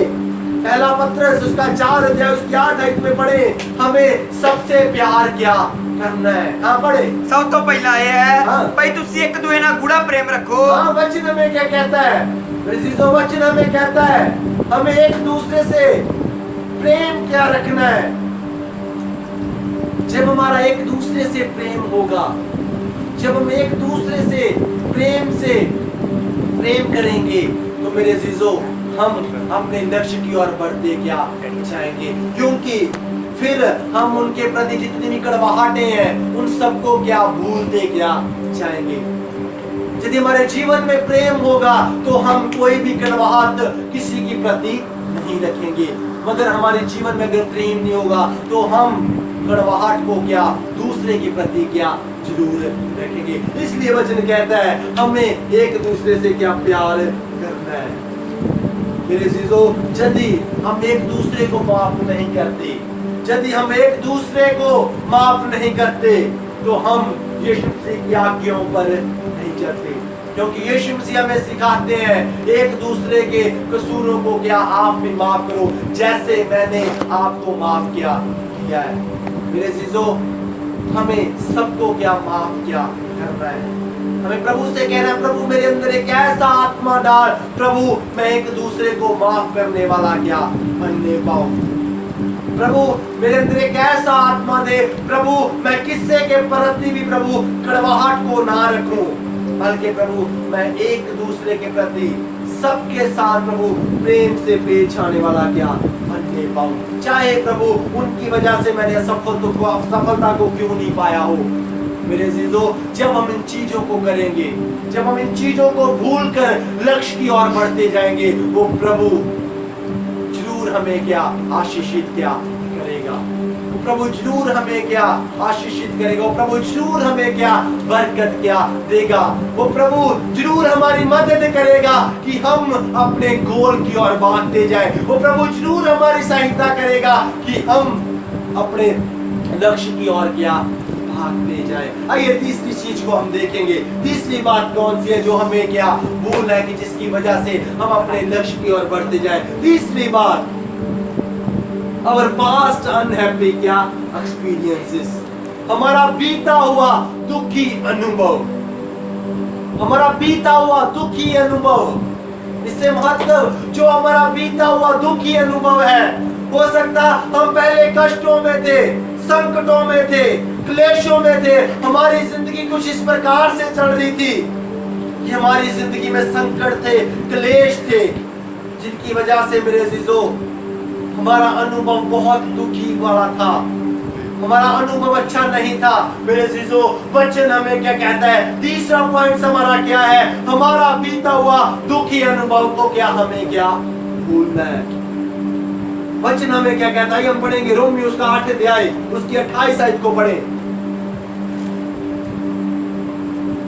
पहला पत्र उसका 4 अध्याय उसकी 8 आयत में पढ़े, हमें सबसे प्यार क्या करना है। हाँ पढ़े। सब तो पहला ये है हाँ। भाई तुसी एक दूसरे नाल गूढ़ा प्रेम रखो। हाँ, वचन हमें क्या कहता है? प्रेसिजो, वचन हमें कहता है हमें एक दूसरे से प्रेम क्या रखना है। जब हमारा एक दूसरे से प्रेम होगा, जब हम एक दूसरे से प्रेम करेंगे, तो मेरे अजीजों, हम अपने लक्ष्य की ओर बढ़ते क्या जाएंगे, क्योंकि फिर हम उनके प्रति जितनी भी कड़वाहटें हैं, उन सबको क्या भूलते क्या जाएंगे। यदि हमारे जीवन में प्रेम होगा, तो हम कोई भी कड़वाहट किसी की प्रति नहीं रखेंगे, मगर हमारे जीवन में अगर प्रेम नहीं होगा, तो हम कड़वाहट को क्या दूसरे के प्रति क्या जरूर रखेंगे। इसलिए वचन कहता है हमें एक दूसरे से क्या प्यार करना है। मेरे अजीजों, यदि हम एक दूसरे को माफ नहीं करते, यदि हम एक दूसरे को माफ नहीं करते, तो हम यीशु मसीह की आज्ञाओं पर नहीं चलते, क्योंकि यीशु मसीह हमें सिखाते हैं एक दूसरे के कसूरों को क्या आप भी माफ करो, जैसे मैंने आपको माफ किया है। मेरे अजीजों, हमें सबको क्या माफ क्या करना है। हमें प्रभु से कहना है, प्रभु मेरे अंदर एक ऐसा आत्मा डाल, प्रभु मैं एक दूसरे को माफ करने वाला क्या बनने पाऊं। प्रभु मेरे अंदर एक ऐसा आत्मा दे, प्रभु मैं किस्से के प्रति भी प्रभु कड़वाहट को ना रखूं, बल्कि प्रभु मैं एक दूसरे के प्रति सबके साथ प्रभु प्रेम से पेश आने वाला क्या बनने पाऊं। चाहे प्रभु उनकी वजह से मैंने सफलता को क्यों नहीं पाया हो। मेरे अजीजों, जब हम इन चीजों को करेंगे, जब हम इन चीजों को भूलकर लक्ष्य की ओर बढ़ते जाएंगे, वो प्रभु जरूर हमें क्या आशीषित क्या करेगा। वो प्रभु जरूर हमें क्या आशीषित करेगा। वो प्रभु जरूर हमें क्या बरकत क्या देगा। वो प्रभु जरूर हमारी मदद करेगा कि हम अपने गोल की ओर भागते जाएं। वो प्रभु जरूर हमारी सहायता करेगा कि हम अपने लक्ष्य की ओर क्या भागते जाए। आइए तीसरी चीज को हम देखेंगे। तीसरी बात कौन सी है जो हमें क्या भूलना है कि जिसकी वजह से हम अपने लक्ष्य की ओर बढ़ते जाए। तीसरी बात, our past unhappy क्या experiences, हमारा बीता हुआ दुखी अनुभव, हमारा बीता हुआ दुखी अनुभव। इससे मतलब जो हमारा बीता हुआ दुखी अनुभव है, हो सकता हम पहले कष्टों में थे, संकटों में थे, क्लेशों में थे, हमारी जिंदगी कुछ इस प्रकार से चल रही थी कि हमारी जिंदगी में संकट थे, क्लेश थे, जिनकी वजह से मेरे अजीजों हमारा अनुभव बहुत दुखी वाला था, हमारा अनुभव अच्छा नहीं था। मेरे अजीजों, वचन हमें क्या कहता है? तीसरा पॉइंट हमारा क्या है? हमारा बीता हुआ दुखी अनुभव को क्या हमें क्या भूलना है। वचन हमें क्या कहता है? हम पढ़ेंगे रोमियो उसका 8 अध्याय उसकी 28 आयत को पढ़े।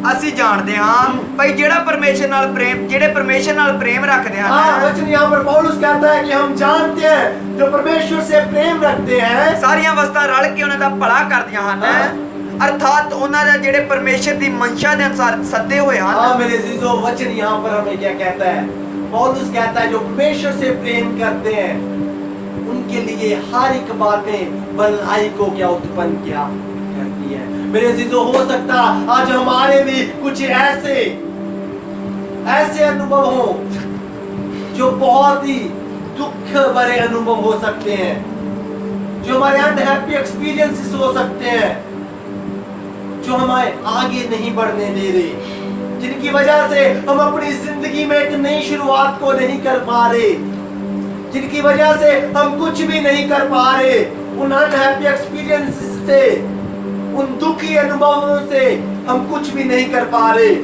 ਅਸੀਂ ਜਾਣਦੇ ਹਾਂ ਭਾਈ ਜਿਹੜਾ ਪਰਮੇਸ਼ਰ ਨਾਲ ਪ੍ਰੇਮ ਜਿਹੜੇ ਪਰਮੇਸ਼ਰ ਨਾਲ ਪ੍ਰੇਮ ਰੱਖਦੇ ਹਨ। हाँ, वचन यहाँ पर पौलुस कहता है कि हम जानते हैं जो परमेश्वर से प्रेम रखते हैं, ਸਾਰੀਆਂ ਵਸਤਾਂ ਰਲ ਕੇ ਉਹਨਾਂ ਦਾ ਭਲਾ ਕਰਦੀਆਂ ਹਨ। अर्थात ਉਹਨਾਂ ਦਾ ਜਿਹੜੇ ਪਰਮੇਸ਼ਰ ਦੀ ਮਨਸ਼ਾ ਦੇ ਅਨੁਸਾਰ ਸੱਦੇ ਹੋਏ ਹਨ। हाँ मेरे अजीजों, वचन यहाँ पर हमें क्या कहता है? पौलुस कहता है जो परमेश्वर से प्रेम करते हैं उनके लिए हर एक बातें भलाई को क्या उत्पन्न क्या करती है। मेरे अजीजों, हो सकता आज हमारे भी कुछ ऐसे अनुभव हो जो बहुत ही दुख भरे अनुभव हो सकते हैं, जो हमारे अनहैप्पी एक्सपीरियंसेस हो सकते हैं, जो हमें आगे नहीं बढ़ने दे रहे, जिनकी वजह से हम अपनी जिंदगी में एक नई शुरुआत को नहीं कर पा रहे, जिनकी वजह से हम कुछ भी नहीं कर पा रहे। उन अनहैप्पी एक्सपीरियंसेस से, उन दुखी अनुभवों से हम कुछ भी नहीं कर पा रहे।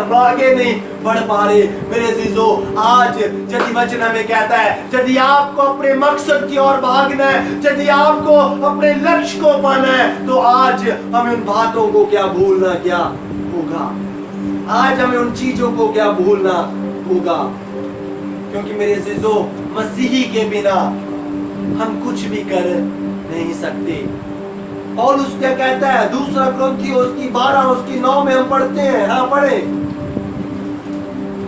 हम आगे नहीं बढ़ पा रहे। मेरे अजीजों, आज यदि वचन हमें कहता है यदि आपको अपने मकसद की ओर भागना है, यदि आपको अपने लक्ष्य को पाना है, तो आज हमें उन बातों को क्या भूलना क्या होगा। आज हमें उन चीजों को क्या भूलना होगा, क्योंकि मेरे अजीजों, मसीही के बिना हम कुछ भी कर नहीं सकते। पौलुस क्या कहता है, दूसरा कुरिन्थियों उसकी 12 उसकी 9 में हम पढ़ते हैं। हाँ, पढ़े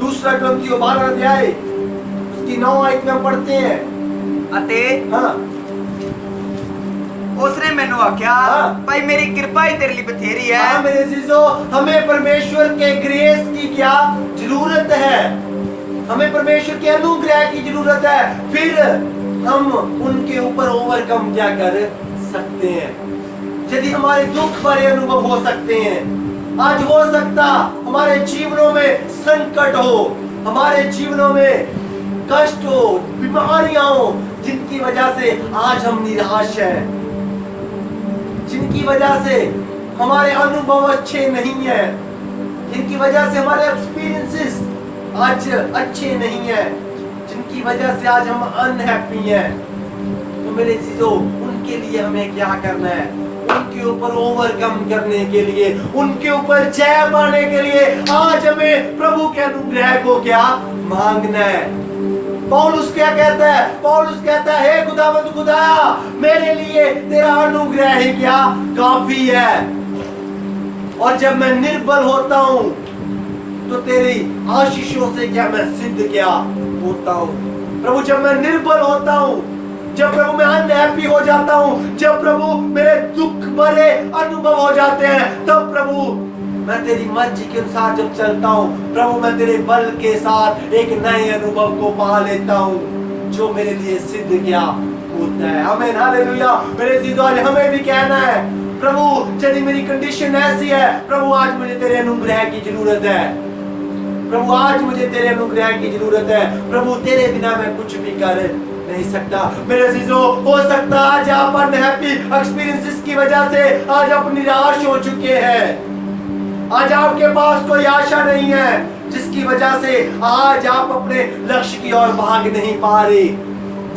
दूसरा कुरिन्थियों 12 अध्याय उसकी 9 आयत में हम पढ़ते हैं। ਅਤੇ हाँ, ਉਸਨੇ ਮੈਨੂੰ ਆਖਿਆ ਹਾਂ। ਭਾਈ ਮੇਰੀ ਕਿਰਪਾ ਹੀ ਤੇਰੇ ਲਈ ਬਥੇਰੀ ਹੈ। हाँ मेरे अजीजों, हमें परमेश्वर के ग्रेस की क्या जरूरत है, हमें परमेश्वर के अनुग्रह की जरूरत है, फिर हम उनके ऊपर ओवरकम क्या कर सकते हैं। यदि हमारे दुख भरे अनुभव हो सकते हैं, आज हो सकता हमारे जीवनों में संकट हो, हमारे जीवनों में कष्ट हो, बीमारियां हो, जिनकी वजह से आज हम निराश हैं, जिनकी वजह से हमारे अनुभव अच्छे नहीं है, जिनकी वजह से हमारे एक्सपीरियंसेस आज अच्छे नहीं है, जिनकी वजह से आज हम अनहैप्पी हैं, तो मेरे चीजों, उनके लिए हमें क्या करना है, उनके ऊपर ओवरकम करने के लिए, उनके ऊपर जय पाने के लिए आज हमें प्रभु के अनुग्रह को क्या मांगना है। पौलुस क्या कहता है, पौलुस कहता है, हे खुदावंद खुदाया, मेरे लिए तेरा अनुग्रह ही क्या काफी है, और जब मैं निर्बल होता हूं तो तेरी आशीषों से क्या मैं सिद्ध क्या होता हूं। प्रभु, जब मैं निर्बल होता हूं, जब प्रभु मैं अनहैप्पी हो जाता हूं, जब प्रभु मेरे दुख भरे अनुभव हो जाते हैं, तब प्रभु मैं तेरी मर्जी के अनुसार जब चलता हूं, प्रभु मैं तेरे बल के साथ एक नए अनुभव को पा लेता हूं, जो मेरे लिए सिद्ध क्या होता है। आमीन, हालेलुया। मेरे अजीजों, आज हमें भी कहना है, प्रभु यदि मेरी कंडीशन ऐसी है, प्रभु आज मुझे तेरे अनुग्रह की जरूरत है, प्रभु आज मुझे तेरे अनुग्रह की जरूरत है, प्रभु तेरे बिना मैं कुछ भी कर नहीं सकता। मेरे अजीजों, हो सकता आज आप अनहैप्पी एक्सपीरियंसेस की वजह से आज आप निराश हो चुके हैं, आज आपके पास कोई आशा नहीं है, जिसकी वजह से आज आप अपने लक्ष्य की ओर भाग नहीं पा रहे,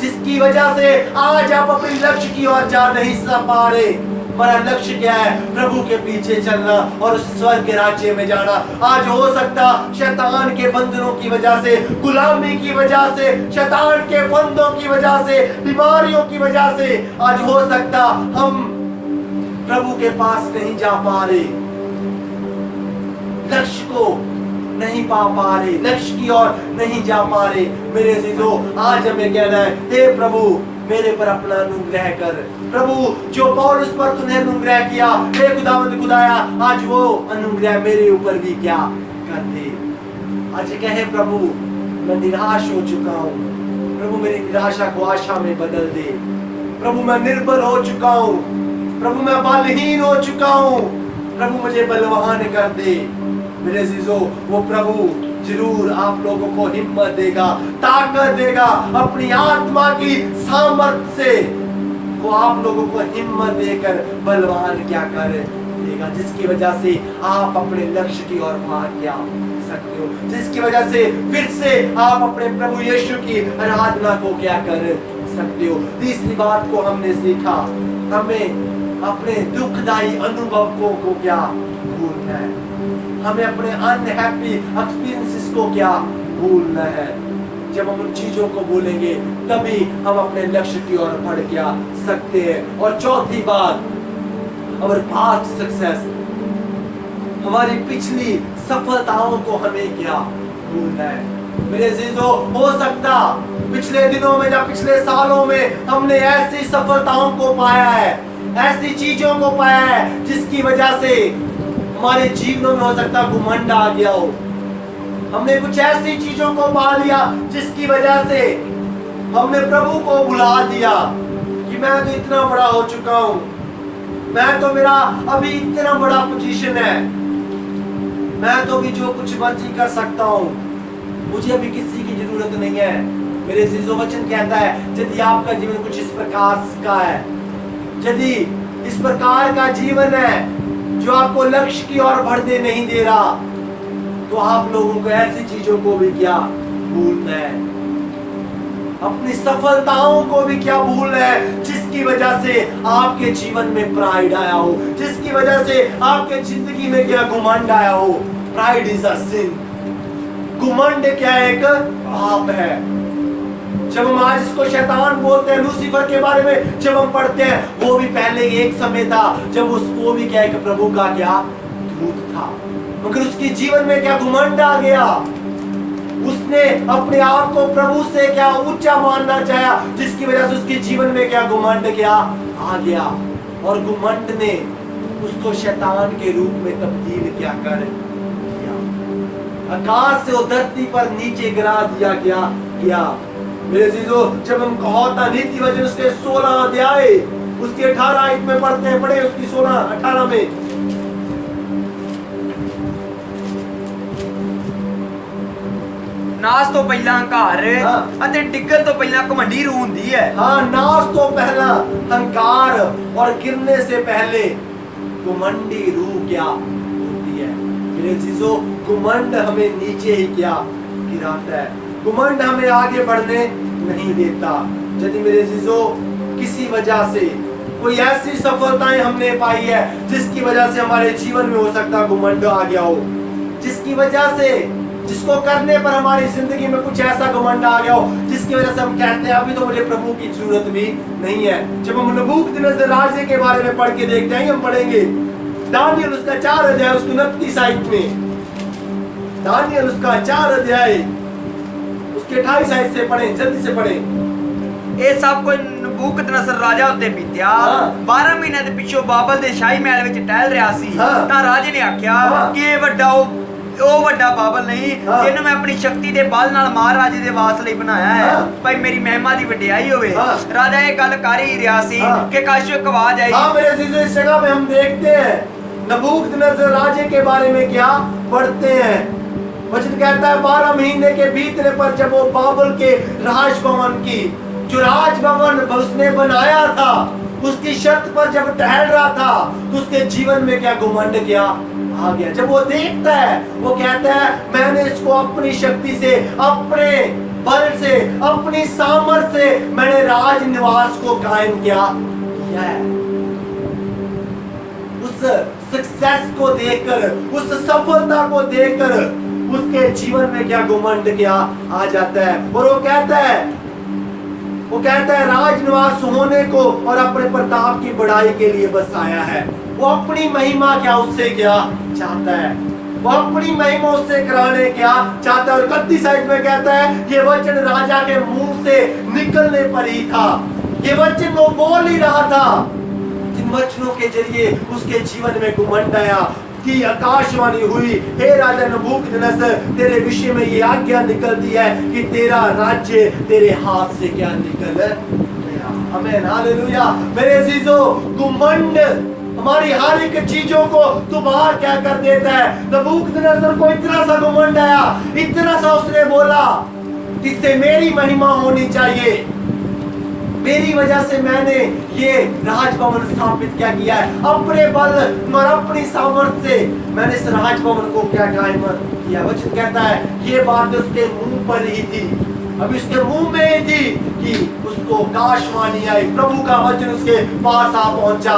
जिसकी वजह से आज आप अपने लक्ष्य की ओर जा नहीं पा रहे। हमारा लक्ष्य क्या है? प्रभु के पीछे चलना और स्वर्ग के राज्य में जाना। आज हो सकता शैतान के बंधनों की वजह से, गुलामी की वजह से, शैतान के फंदों की वजह से, बीमारियों की वजह से आज हो सकता हम प्रभु के पास नहीं जा पा रहे, लक्ष्य को नहीं पा रहे, लक्ष्य की ओर नहीं जा पा रहे। मेरे अजीजों, आज हमें कहना है, हे प्रभु मेरे पर अपना अनुग्रह कर। प्रभु जो पौलुस पर तूने अनुग्रह किया, हे खुदावंद खुदाया, आज वो अनुग्रह मेरे ऊपर भी क्या कर दे। आज कहे, प्रभु मैं निराश हो चुका हूँ, प्रभु मेरी निराशा को आशा में बदल दे। प्रभु मैं निर्बल हो चुका हूँ, प्रभु मैं बलहीन हो चुका हूँ, प्रभु मुझे बलवान कर दे। मेरे अजीजों, वो प्रभु जरूर आप लोगों को हिम्मत देगा, ताकत देगा, अपनी आत्मा की सामर्थ्य से वो आप लोगों को हिम्मत देकर बलवान क्या कर देगा, जिसकी वजह से आप अपने लक्ष्य की ओर भाग क्या सकते हो, जिसकी वजह से फिर से आप अपने प्रभु यीशु की आराधना को क्या कर सकते हो। तीसरी बात को हमने सीखा, हमें अपने दुखदायी अनुभव को क्या भूलना है, हमें अपने अनहैप्पी एक्सपीरियंसेस को क्या भूलना है। जब हम उन चीजों को भूलेंगे तभी हम अपने लक्ष्य की ओर बढ़ क्या सकते हैं। और चौथी बात, अवर पास्ट सक्सेस, हमारी पिछली सफलताओं को हमें क्या भूलना है। मेरे अजीजों, हो सकता पिछले दिनों में या पिछले सालों में हमने ऐसी सफलताओं को पाया है, ऐसी चीजों को पाया है, जिसकी वजह से हमारे जीवनों में हो सकता घमंड आ गया हो। हमने कुछ ऐसी चीजों को पा लिया जिसकी वजह से हमने प्रभु को भुला दिया कि मैं तो इतना बड़ा हो चुका हूं, मैं तो मेरा अभी इतना बड़ा पोजीशन है, मैं तो भी जो कुछ मर्जी कर सकता हूं, मुझे अभी किसी की जरूरत नहीं है। मेरे अजीजों, वचन कहता है, यदि आपका जीवन कुछ इस प्रकार का है, यदि इस प्रकार का जीवन है जो आपको लक्ष्य की ओर बढ़ने नहीं दे रहा, तो आप लोगों को ऐसी चीजों को भी क्या भूलना है, अपनी सफलताओं को भी क्या भूलना है, जिसकी वजह से आपके जीवन में प्राइड आया हो, जिसकी वजह से आपके जिंदगी में क्या घुमंड आया हो। प्राइड इज अ सिन। घुमंड क्या एक पाप है। जब हम आज इसको शैतान बोलते हैं, लूसीफर के बारे में जब हम पढ़ते हैं, वो भी पहले एक समय था जब उसको भी क्या एक प्रभु का क्या दूत था, मगर उसके जीवन में क्या घुमंड आ गया। उसने अपने आप को प्रभु से क्या ऊंचा मानना चाहा, जिसकी वजह से उसके जीवन में क्या घुमंड क्या आ गया, और घुमंड ने उसको शैतान के रूप में तब्दील क्या कर दिया। आकाश से वो धरती पर नीचे गिरा दिया गया। मेरे जीजो, जब हम कहोता नीति वचन उसके 16 अध्याय उसके 18 आयत में पढ़ते हैं, पढ़े उसकी 16-18 में। नाश तो पहला हंकार ਅਤੇ ਡਿੱਗਣ ਤੋਂ ਪਹਿਲਾਂ ਘਮੰਡੀ रूह ਹੁੰਦੀ है। हाँ, नाश तो पहला हंकार और गिरने से पहले घमंडी रूह क्या होती है। मेरे जीजो, घमंड हमें नीचे ही क्या गिराता है, घमंड हमें आगे बढ़ने नहीं देता। यदि मेरे जीजो किसी वजह से कोई ऐसी सफलताएं हमने पाई है जिसकी वजह से हमारे जीवन में हो सकता घमंड आ गया हो, जिसकी वजह से जिसको करने पर हमारी जिंदगी में कुछ ऐसा घमंड आ गया हो जिसकी वजह से हम कहते हैं अभी तो मुझे प्रभु की जरूरत भी नहीं है। जब हम नबूकदनेस्सर राजे के बारे में पढ़ के देखते हैं, हम पढ़ेंगे दानियल उसका 4 अध्याय उसके 29 आयत में, दानियल उसका 4 अध्याय उसके 28 आयत से पढ़ें, जल्दी से पढ़ें। ਇਹ ਸਭ ਕੁਝ ਨਬੂਕਦਨਸਰ ਰਾਜਾ ਉੱਤੇ ਬੀਤਿਆ। 12 ਮਹੀਨੇ ਦੇ ਪਿੱਛੋਂ ਬਾਬਲ ਦੇ ਸ਼ਾਹੀ ਮਹਿਲ ਵਿੱਚ ਟਹਿਲ ਰਿਹਾ ਸੀ, ਤਾਂ ਰਾਜੇ ਨੇ ਆਖਿਆ ਕਿ ਇਹ ਵੱਡਾ ਉਹ ਵੱਡਾ ਬਾਬਲ ਨਹੀਂ ਜਿਹਨੂੰ ਮੈਂ ਆਪਣੀ ਸ਼ਕਤੀ ਦੇ ਬਲ ਨਾਲ ਮਹਾਰਾਜੇ ਦੇ ਵਾਸ ਲਈ ਬਣਾਇਆ ਹੈ, ਭਾਈ ਮੇਰੀ ਮਹਿਮਾ ਦੀ ਵਡਿਆਈ ਹੋਵੇ। ਰਾਜਾ ਇਹ ਗੱਲ ਕਰ ਹੀ ਰਿਹਾ ਸੀ ਕਿ ਕਾਸ਼ ਇੱਕ आवाज आई। हाँ मेरे अजीजों, इस जगह में हम देखते हैं नबूकदनेस्सर राजे के बारे में क्या पढ़ते हैं। वचन कहता है 12 महीने के बीतने पर जब वो बाबल के राजभवन की जो राजभवन उसने बनाया था उसकी छत पर जब टहल रहा था, तो उसके जीवन में क्या घमंड क्या आ गया। जब वो देखता है, वो कहता है मैंने इसको अपनी शक्ति से, अपने बल से, अपनी सामर्थ्य से मैंने राज निवास को कायम किया है। उस सक्सेस को देखकर, उस सफलता को देखकर उसके जीवन में क्या घमंड क्या आ जाता है, और वो कहता है राजनिवास होने को और अपने प्रताप की बढ़ाई के लिए बस आया है। वो अपनी महिमा क्या उससे क्या चाहता है, वो अपनी महिमा उससे कराने क्या चाहता है। और 31 आयत में कहता है ये वचन राजा के मुंह से निकलने पर ही था, ये वचन वो बोल ही रहा था, जिन वचनों के जरिए उसके जीवन में घमंड आया कि आकाशवाणी हुई, हे राजा नबूकदनेस्सर तेरे विषय में ये आज्ञा निकलती है कि तेरा राज्य तेरे हाथ से क्या निकल गया। आमीन, हालेलुया। मेरे अजीजों, घमंड हमारी हर एक चीजों को तबाह क्या कर देता है। नबूकदनेस्सर को इतना सा घमंड आया, इतना सा उसने बोला इससे मेरी महिमा होनी चाहिए, मेरी वजह से मैंने ये राजभवन स्थापित क्या किया है, अपने बल और अपनी सामर्थ्य से मैंने इस राजभवन को क्या कायम किया। वचन कहता है ये बात उसके मुंह पर ही थी, अभी उसके मुंह में ही थी कि उसको आकाशवाणी आई, प्रभु का वचन उसके पास आ पहुंचा,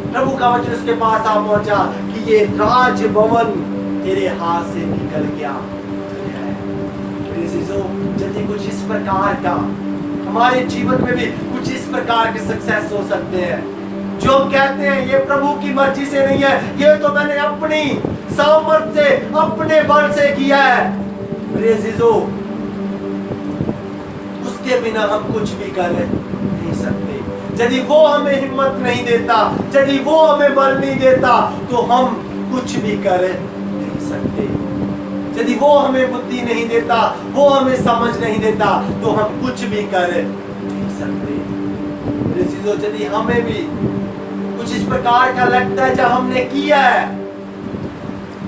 प्रभु का वचन उसके पास आ पहुंचा कि ये राजभवन तेरे हाथ से निकल गया। यदि कुछ इस प्रकार का हमारे जीवन में भी कुछ इस प्रकार के सक्सेस हो सकते हैं, जो हम कहते हैं ये प्रभु की मर्जी से नहीं है, ये तो मैंने अपनी सामर्थ्य से, अपने बल से किया है। मेरे अजीजों, उसके बिना हम कुछ भी कर नहीं सकते। यदि वो हमें हिम्मत नहीं देता, यदि वो हमें बल नहीं देता, तो हम कुछ भी कर नहीं सकते। यदि वो हमें बुद्धि नहीं देता, वो हमें समझ नहीं देता, तो हम कुछ भी कर नहीं सकते। मेरे चीजों, यदि हमें भी कुछ इस प्रकार का लगता है जो हमने किया है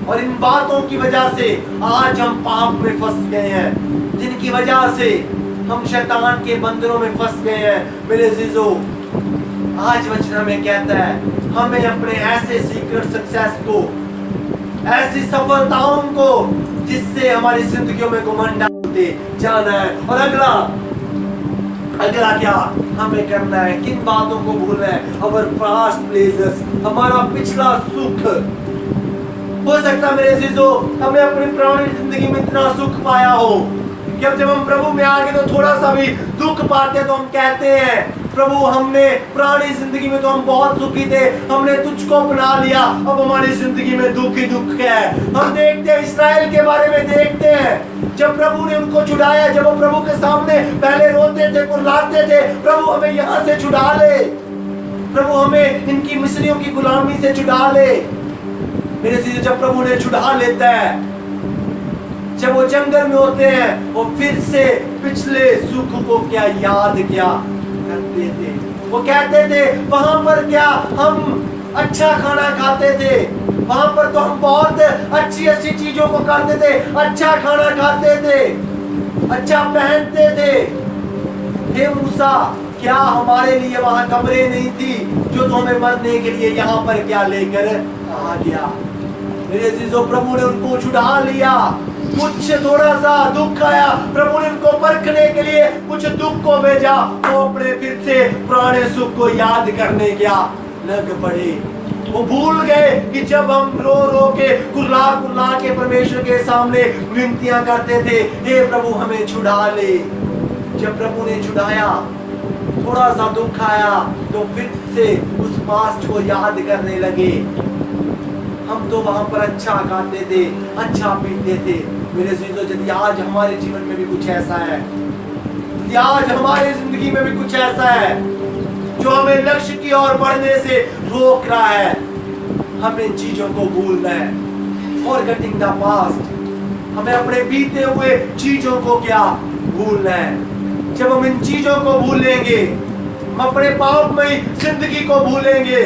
और इन बातों की वजह से आज हम पाप में फंस गए हैं, जिनकी वजह से हम शैतान के बंधनों में फंस गए हैं, मेरे अजीजों, आज वचन हमें कहता है हमें अपने ऐसे सीक्रेट सक्सेस को ऐसी सफलताओं को जिससे हमारी जिंदगियों में घमंड होते जाना है। और अगला क्या हमें करना है, किन बातों को भूलना है? अवर पास्ट प्लेजेस, हमारा पिछला सुख। हो सकता है मेरे अजीजों हमें अपनी पुरानी जिंदगी में इतना सुख पाया हो कि अब जब हम प्रभु में आ गए तो थोड़ा सा भी दुख पाते तो हम कहते हैं प्रभु हमने पुरानी जिंदगी में तो हम बहुत सुखी थे, हमने तुझको अपना लिया, अब हमारी जिंदगी में दुख ही दुख है। हम देखते हैं इस्राएल के बारे में, देखते हैं जब प्रभु ने उनको छुड़ाया, जब वो प्रभु के सामने पहले रोते थे, कुर्लाते थे, प्रभु हमें यहाँ से छुड़ा ले, प्रभु हमें इनकी मिस्रियों की गुलामी से छुड़ा ले। मेरे से जब प्रभु ने छुड़ा लेता है, जब वो जंगल में होते हैं वो फिर से पिछले सुख को क्या याद क्या करते थे। वो कहते थे वहां पर क्या हम अच्छा खाना खाते थे, वहां पर तो हम बहुत अच्छी अच्छी चीजों को करते थे, अच्छा खाना खाते थे, अच्छा पहनते थे। हे मूसा क्या हमारे लिए वहां कमरे नहीं थी जो तो हमें मरने के लिए यहाँ पर क्या लेकर आ गया। मेरे अजीजों प्रभु ने उनको छुड़ा लिया, कुछ थोड़ा सा दुख आया, प्रभु ने उनको परखने के लिए कुछ दुख को भेजा, वो अपने फिर से पुराने सुख को याद करने क्या लग पड़े। वो भूल गए कि जब हम रो रो के कुर्ला कुर्ला के परमेश्वर के सामने विनतियां करते थे हे प्रभु हमें छुड़ा ले। जब प्रभु ने छुड़ाया थोड़ा सा दुख आया तो फिर से उस पास्ट को याद करने लगे। हम तो वहां पर अच्छा खाते थे, अच्छा पीते थे। मेरे अजीजों यदि आज हमारे जीवन में भी कुछ ऐसा है, यदि आज हमारी जिंदगी में भी कुछ ऐसा है जो हमें लक्ष्य की ओर बढ़ने से रोक रहा है, हमें इन चीजों को भूलना है। फॉरगेटिंग द पास्ट, हमें अपने बीते हुए चीजों को क्या भूलना है। जब हम इन चीजों को भूलेंगे हम अपने पापमयी जिंदगी को भूलेंगे।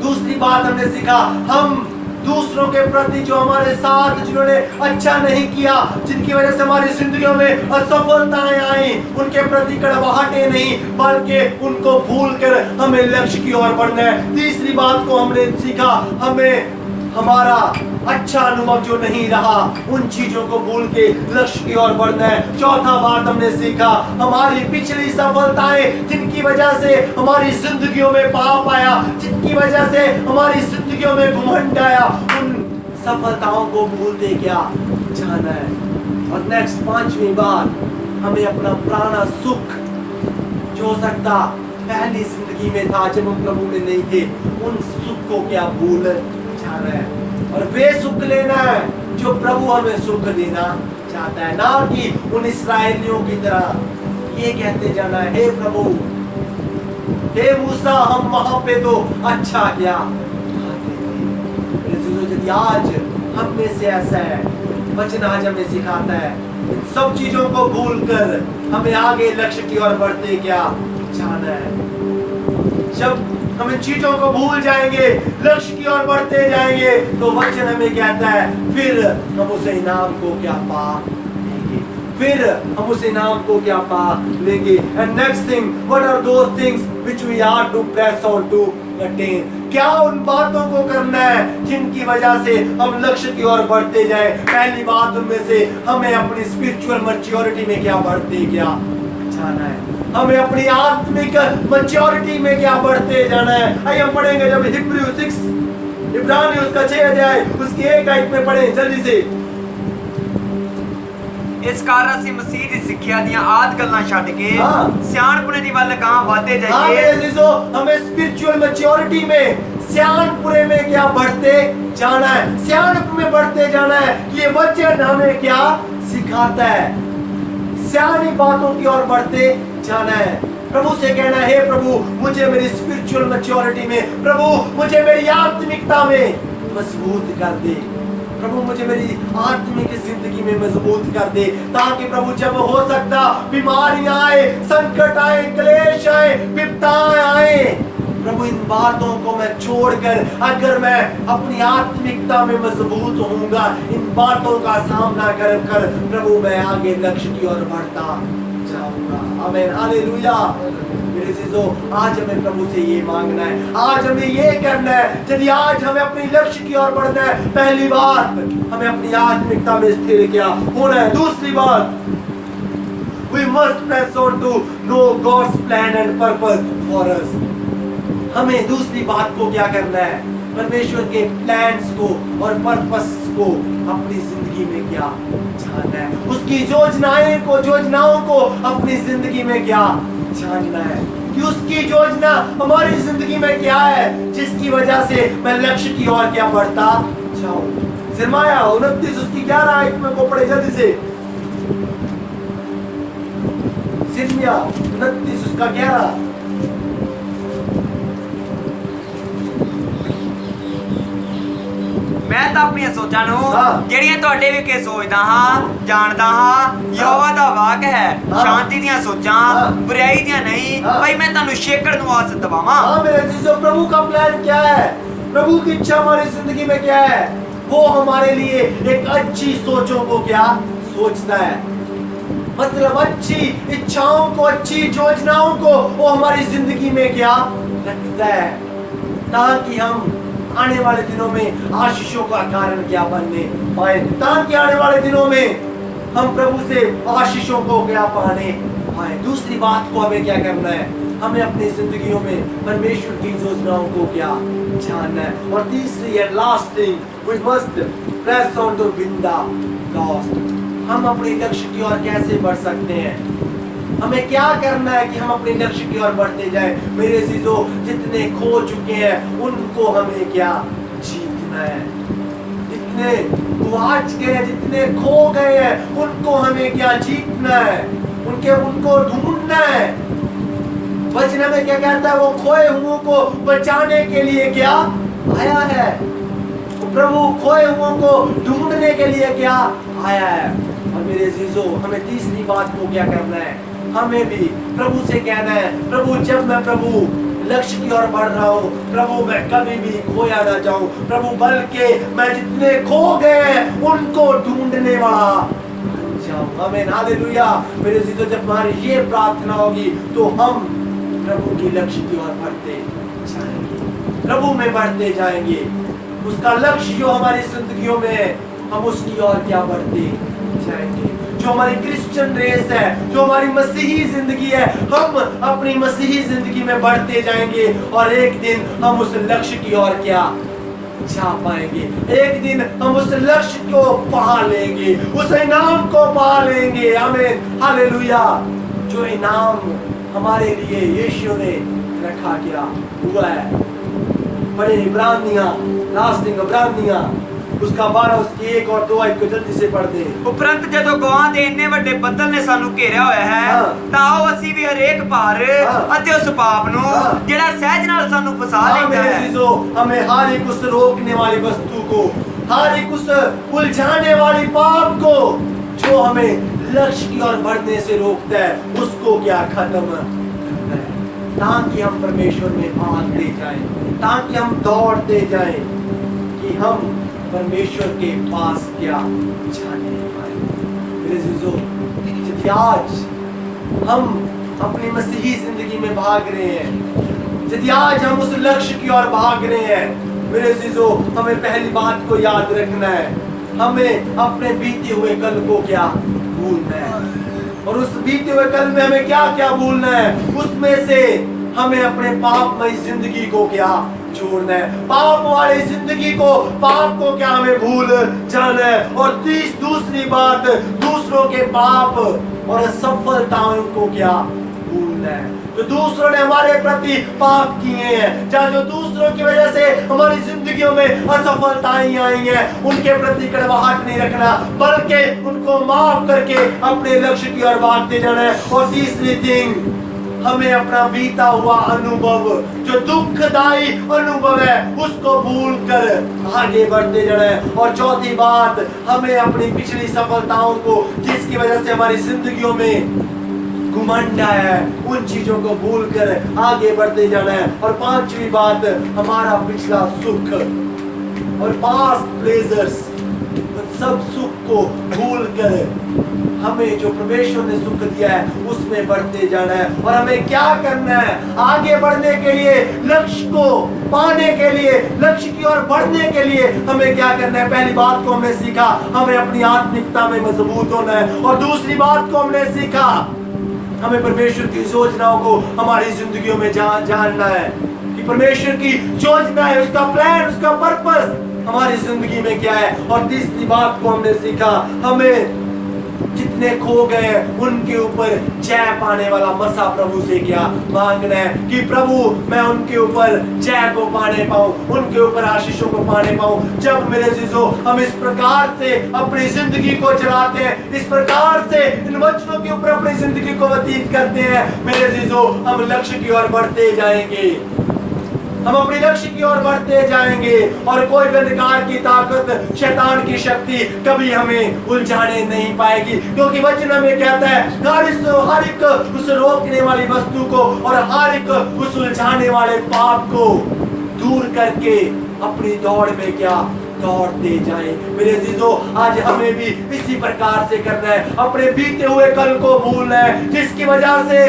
दूसरी बात हमने सीखा, हम दूसरों के प्रति जो हमारे साथ जिन्होंने अच्छा नहीं किया, जिनकी वजह से हमारी जिंदगियों में असफलताएं आई, उनके प्रति कड़वाहटें नहीं बल्कि उनको भूलकर हमें लक्ष्य की ओर बढ़ना है। तीसरी बात को हमने सीखा, हमें हमारा अच्छा अनुभव जो नहीं रहा उन चीजों को भूल के लक्ष्य की ओर बढ़ना है। चौथा बात हमने सीखा, हमारी पिछली सफलताएं जिनकी वजह से हमारी जिंदगियों में पाप आया, जिनकी वजह से हमारी जिंदगियों में घमंड आया, उन सफलताओं को भूलते क्या जाना है। और नेक्स्ट पांचवी बात, हमें अपना पुराना सुख जो हो सकता पहली जिंदगी में था जब हम प्रभु में नहीं थे, उन सुख को क्या भूल जाना है और वे सुख लेना है जो प्रभु हमें सुख देना चाहता है। ना कि उन इस्राएलियों की तरह ये कहते जाना है हे प्रभु, हे मूसा हम वहां पे तो अच्छा क्या खाते थे। यदि आज हम में से ऐसा है, वचन आज हमें सिखाता है इन सब चीजों को भूलकर हमें आगे लक्ष्य की ओर बढ़ते क्या जाना है। जब हम इन चीजों को भूल जाएंगे, लक्ष्य की ओर बढ़ते जाएंगे, तो वचन हमें कहता है फिर हम उस इनाम को क्या पा लेंगे, फिर हम उस इनाम को क्या पा लेंगे। And next thing, what are those things which we are to press on to attain. क्या उन बातों को करना है जिनकी वजह से हम लक्ष्य की ओर बढ़ते जाए। पहली बात उनमें से हमें अपनी स्पिरिचुअल मैच्योरिटी में क्या बढ़ते क्या जाना है, हमें अपनी आत्मिक मैच्योरिटी में क्या बढ़ते जाना है। आइए हम पढ़ेंगे जब हिब्रू 6 इब्रानी उसका 6 अध्याय उसकी 1 आयत में पढ़ें जल्दी से। इस कारण से मसीह दी सिक्ख्या दियां आद गल्लां छड्ड के सियाणपुरे दी वल गां वाधे हाँ जाइए। मेरे अजीजों, हमें स्पिरिचुअल मैच्योरिटी में सियाणपुरे में क्या बढ़ते जाना है, सियाणप में बढ़ते जाना है। ये वचन हमें क्या सिखाता है, सियानी बातों की ओर बढ़ते जाना है। प्रभु से कहना है हे प्रभु मुझे मेरी स्पिरिचुअल मैच्योरिटी में, प्रभु मुझे मेरी आत्मिकता में मजबूत कर दे, प्रभु मुझे मेरी आत्मिक जिंदगी में मजबूत कर दे, ताकि प्रभु जब हो सकता बीमारियां आए, संकट आए, क्लेश आए, विपदाएं आए, प्रभु इन बातों को मैं छोड़कर अगर मैं अपनी आत्मिकता में मजबूत होऊंगा, इन बातों का सामना कर कर प्रभु मैं आगे लक्ष्य की ओर बढ़ता जाऊंगा। आमीन, हालेलुया। मेरे अजीजों, आज हमें प्रभु से ये मांगना है, आज हमें ये करना है। यदि आज हमें अपने लक्ष्य की ओर बढ़ना है, पहली बात हमें अपनी आत्मिकता में स्थिर क्या होना है। दूसरी बात, we must press on to know God's plan and purpose for us. हमें दूसरी बात को क्या करना है, परमेश्वर के प्लान्स को और पर्पस को अपनी जिंदगी में क्या जानना है, उसकी योजनाओं को अपनी जिंदगी में क्या जानना है, कि उसकी योजना हमारी जिंदगी में क्या है, जिसकी वजह से मैं लक्ष्य की ओर क्या बढ़ता जाऊं। सिरमाया 29 उसकी 11 आयत में को पढ़े जल्दी से। सिरमिया 29 उसका 11। मैं ਤਾਂ ਆਪਣੀਆਂ ਸੋਚਾਂ ਨੂੰ ਹਾਂ। ਜਿਹੜੀਆਂ ਤੁਹਾਡੇ ਵਿਖੇ ਸੋਚਦਾ ਹਾਂ ਜਾਣਦਾ ਹਾਂ ਯਹੋਵਾ ਦਾ ਵਾਕ ਹੈ ਹਾਂ। ਸ਼ਾਂਤੀ ਦੀਆਂ ਸੋਚਾਂ ਹਾਂ। ਬੁਰਾਈ ਦੀਆਂ ਨਹੀਂ ਹਾਂ। ਭਾਈ मैं ਤੁਹਾਨੂੰ ਛੇਕੜ ਨੂੰ ਆਸ ਦਵਾਵਾਂ। हाँ मेरे अजीजों, प्रभु का प्लान क्या है, प्रभु की इच्छा हमारी जिंदगी में क्या है, वो हमारे लिए एक अच्छी सोचों को क्या सोचता है, मतलब अच्छी इच्छाओं को, अच्छी योजनाओं को वो हमारी जिंदगी में क्या रखता है, ताकि हम आने वाले दिनों में आशीषों का कारण क्या बनने पाए, ताकि आने वाले दिनों में हम प्रभु से आशीषों को क्या पाने पाए। दूसरी बात को हमें क्या करना है, हमें अपनी जिंदगियों में परमेश्वर की योजनाओं को क्या जानना है। और तीसरी and last thing, we must press on to win the lost. हम अपने लक्ष्य की ओर कैसे बढ़ सकते हैं, हमें क्या करना है कि हम अपने लक्ष्य की ओर बढ़ते जाएं। मेरे अजीजों, जितने खो चुके हैं उनको हमें क्या जीतना है, जितने गुआच गए हैं, जितने खो गए हैं उनको हमें क्या जीतना है, उनको ढूंढना है। वचन में क्या कहता है, वो खोए हुओं को बचाने के लिए क्या आया है, प्रभु खोए हुओं को ढूंढने के लिए क्या आया है। और मेरे अजीजों, हमें तीसरी बात को क्या करना है, हमें भी प्रभु से कहना है, प्रभु जब मैं प्रभु लक्ष्य की ओर बढ़ रहा हूँ, प्रभु मैं कभी भी खोया ना जाऊं, प्रभु बल्कि मैं जितने खो गए हैं उनको ढूंढने वाला जाऊं। आमीन, हालेलुया। मेरे अजीजों, जब हमारी ये प्रार्थना होगी तो हम प्रभु की लक्ष्य की ओर बढ़ते जाएंगे, प्रभु में बढ़ते जाएंगे। उसका लक्ष्य जो हमारी जिंदगियों में है, हम उसकी ओर क्या बढ़ते जाएंगे। जो हमारी क्रिश्चियन रेस है, जो हमारी मसीही जिंदगी है, हम अपनी मसीही जिंदगी में बढ़ते जाएंगे और एक दिन हम उस लक्ष्य की ओर क्या जा पाएंगे। एक दिन हम उस लक्ष्य को पा लेंगे, उस इनाम को पा लेंगे। आमीन, हालेलुया। जो इनाम हमारे लिए यीशु ने रखा गया हुआ है। बड़े इब्रानियां, लास्टिंग इब्रानियां उसका 12 उसकी 1 और 2 आयत को जल्दी से पढ़ दे। ਉਪਰੰਤ ਜਦੋਂ ਗਵਾਹ ਦੇ ਇੰਨੇ ਵੱਡੇ ਬੱਦਲ ਨੇ ਸਾਨੂੰ ਘੇਰਿਆ ਹੋਇਆ ਹੈ ਹਾਂ। ਤਾਂ ਆਓ ਅਸੀਂ ਵੀ ਹਰੇਕ ਭਾਰ ਹਾਂ। ਅਤੇ ਉਸ ਪਾਪ ਨੂੰ ਹਾਂ। ਜਿਹੜਾ ਸਹਿਜ ਨਾਲ ਸਾਨੂੰ ਫਸਾ हाँ, ਲੈਂਦਾ मेरे ਹੈ अजीजों, हमें हर एक उस रोकने वाली वस्तु को, हर एक उस उलझाने वाली पाप को जो हमें लक्ष्य की ओर बढ़ने से रोकता है, उसको क्या खत्म करना है, ताकि हम परमेश्वर में भागते जाएं, ताकि हम दौड़ते जाएं, कि हम परमेश्वर के पास क्या जाने पाए। मेरे अजीजों, यदि आज हम अपनी मसीही जिंदगी में भाग रहे हैं, यदि आज हम उस लक्ष्य की ओर भाग रहे हैं, मेरे अजीजों, हमें पहली बात को याद रखना है, हमें अपने बीते हुए कल को क्या भूलना है। और उस बीते हुए कल में हमें क्या क्या भूलना है, उसमें से हमें अपने पापमय जिंदगी को क्या छोड़ना है, पाप वाली जिंदगी को, पाप को क्या हमें भूल जाना है। और दूसरी बात, दूसरों के पाप और असफलताओं को क्या भूलना है, जो दूसरों ने हमारे प्रति पाप किए हैं, चाहे जो दूसरों की वजह से हमारी जिंदगियों में असफलताएं आई हैं, उनके प्रति कड़वाहट नहीं रखना, बल्कि उनको माफ करके अपने लक्ष्य की ओर भागते जाना है। और तीसरी थिंग, हमें अपना बीता हुआ अनुभव, जो दुखदाई अनुभव है, उसको भूल कर आगे बढ़ते जाना है। और चौथी बात, हमें अपनी पिछली सफलताओं को, जिसकी वजह से हमारी जिंदगियों में घुमंड आया है, उन चीजों को भूल कर आगे बढ़ते जाना है। और पांचवी बात, हमारा पिछला सुख और पास्ट प्लेजर्स, सब सुख को भूल कर हमें जो परमेश्वर ने सुख दिया है उसमें बढ़ते जाना है। और हमें क्या करना है? आगे बढ़ने के लिए, लक्ष्य को पाने के लिए, लक्ष्य की ओर बढ़ने के लिए हमें क्या करना है? पहली बात को हमने सीखा, हमें अपनी आत्मिकता में मजबूत होना है। और दूसरी बात को हमने सीखा, हमें परमेश्वर की योजनाओं को हमारी जिंदगियों में जानना है कि परमेश्वर की योजना है, उसका प्लान, उसका पर्पस हमारी जिंदगी में क्या है। और तीसरी बात को हमने सीखा, हमें जितने खो गए उनके ऊपर जय पाने वाला मसा प्रभु से क्या मांगना है कि प्रभु मैं उनके ऊपर जय को पाने पाऊं, उनके ऊपर आशीषों को पाने पाऊं। जब मेरे जीजो हम इस प्रकार से अपनी जिंदगी को चलाते हैं, इस प्रकार से इन वचनों के ऊपर अपनी जिंदगी को व्यतीत करते हैं, मेरे जीजो हम लक्ष्य की ओर बढ़ते जाएंगे, हम अपने लक्ष्य की ओर बढ़ते जाएंगे। और कोई भी अंधकार की ताकत, शैतान की शक्ति कभी हमें उलझाने नहीं पाएगी, क्योंकि वचन हमें कहता है हर एक उस रोकने वाली वस्तु को और हर एक उस उलझाने वाले पाप को दूर करके अपनी दौड़ में क्या दौड़ते जाएं। मेरे जीजो आज हमें भी इसी प्रकार से करना है, अपने बीते हुए कल को भूलना है, जिसकी वजह से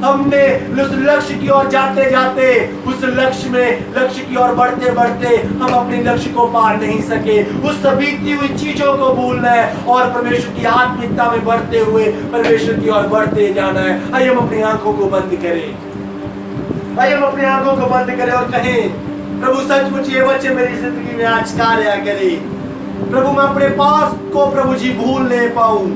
हमने उस लक्ष्य की ओर जाते जाते, उस लक्ष्य की ओर बढ़ते बढ़ते हम अपने लक्ष्य को पार नहीं सके। उस बीती हुई चीजों को भूलना है और परमेश्वर की आत्मिकता में बढ़ते हुए परमेश्वर की ओर बढ़ते जाना है। आइए हम अपनी आंखों को बंद करें, आइए हम अपनी आंखों को बंद करें और कहें प्रभु सचमुच ये वचन मेरी जिंदगी में आज कार्य करे। प्रभु मैं अपने पास को प्रभु जी भूल नहीं पाऊं,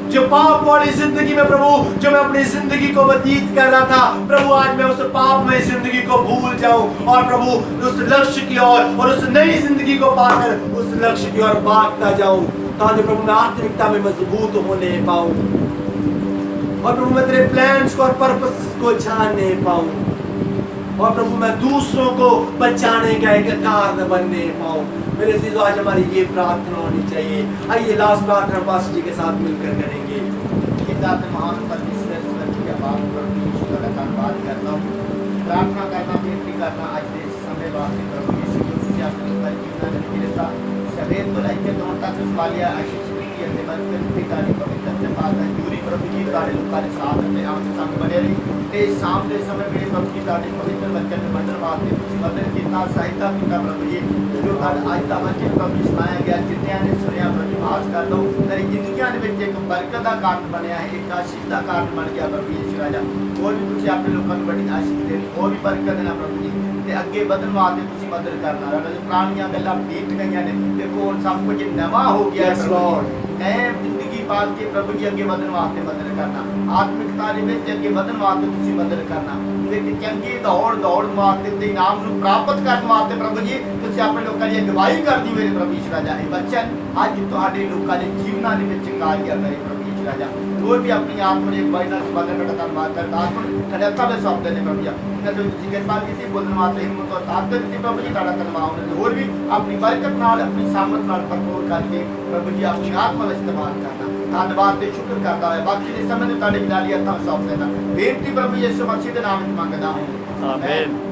जो पाप वाली जिंदगी में प्रभु जो मैं अपनी जिंदगी को व्यतीत कर रहा था, प्रभु आज मैं उस पाप में जिंदगी को भूल जाऊं और प्रभु उस लक्ष्य की ओर और उस नई जिंदगी को पाकर उस लक्ष्य की ओर भागता जाऊं, ताकि प्रभु मैं आत्मिकता में मजबूत होने पाऊं और प्रभु मैं तेरे प्लान्स को और पर्पस को जानने पाऊं और प्रभु मैं दूसरों को बचाने का एक कारण बनने पाऊं। मेरे जीजो आज हमारी ये प्रार्थना होनी चाहिए। आइए लास्ट प्रार्थना पास्टर जी के साथ मिलकर करेंगे। महान परमेश्वर का धन्यवाद करता हूँ, प्रार्थना करना, बेनती करना आज के समय वास्ते प्रभु यीशु मसीह आपके जीवन में गिरता सवेर तो लाइक तो तक वालिया आशीष की अंदर में पिता ने पवित्र से बात है पूरी प्रभु जी का लोगों के साथ में आम संग बने रही ते शाम के समय में प्रभु जी का पवित्र वचन में मंडल वास्ते उसी मदद की ना सहायता पिता प्रभु जी जो आज का वचन प्रभु सुनाया गया जितने ने सुनिया प्रभु आस कर दो तेरी जिंदगियां दे विच एक बरकत का कारण बनया है, एक आशीष का कारण बन गया प्रभु यीशु राजा। और भी तुझे अपने लोगों को बड़ी आशीष देनी और भी बरकत देना प्रभु जी ते अगे बदन वास्ते तुझे मदद करना राजा। जो पुरानियां गल्लां बीत गईयां ने देखो हुण सब कुछ नवा हो गया है प्रभु, नए जिंदगी पाल के प्रभु जी अगे बदन वास्ते मदद करना, आत्मिकता दे विच अगे बदन वास्ते तुझे मदद करना, एक चंगी दौड़ वास्ते ते इनाम नूं प्राप्त करन वास्ते प्रभु जी तुझे अपने लोगों की अगवाई करनी मेरे प्रभु यीशु राजा। ये बच्चन अज तुहाडे लोकां दे जीवनां दे विच कार्य करे प्रभु यीशु राजा। और भी अपनी आप में एक बार बदन का धन्यवाद करता हूं कनेक्टा में शब्द ने प्रभु जी ने जो कृपा की बोलने वाले हिम्मत और ताकत दी प्रभु जी ताड़ा धन्यवाद। और भी अपनी बरकत नाल अपनी सामर्थ नाल भरपूर करके प्रभु जी अपनी आत्मा का इस्तेमाल करना, धन्यवाद दे शुक्र करता है। बाकी के समय ताड़े नाली अत्ता सौंप देना बेनती प्रभु यीशु मसीह के नाम में मांगदा हूं, आमीन।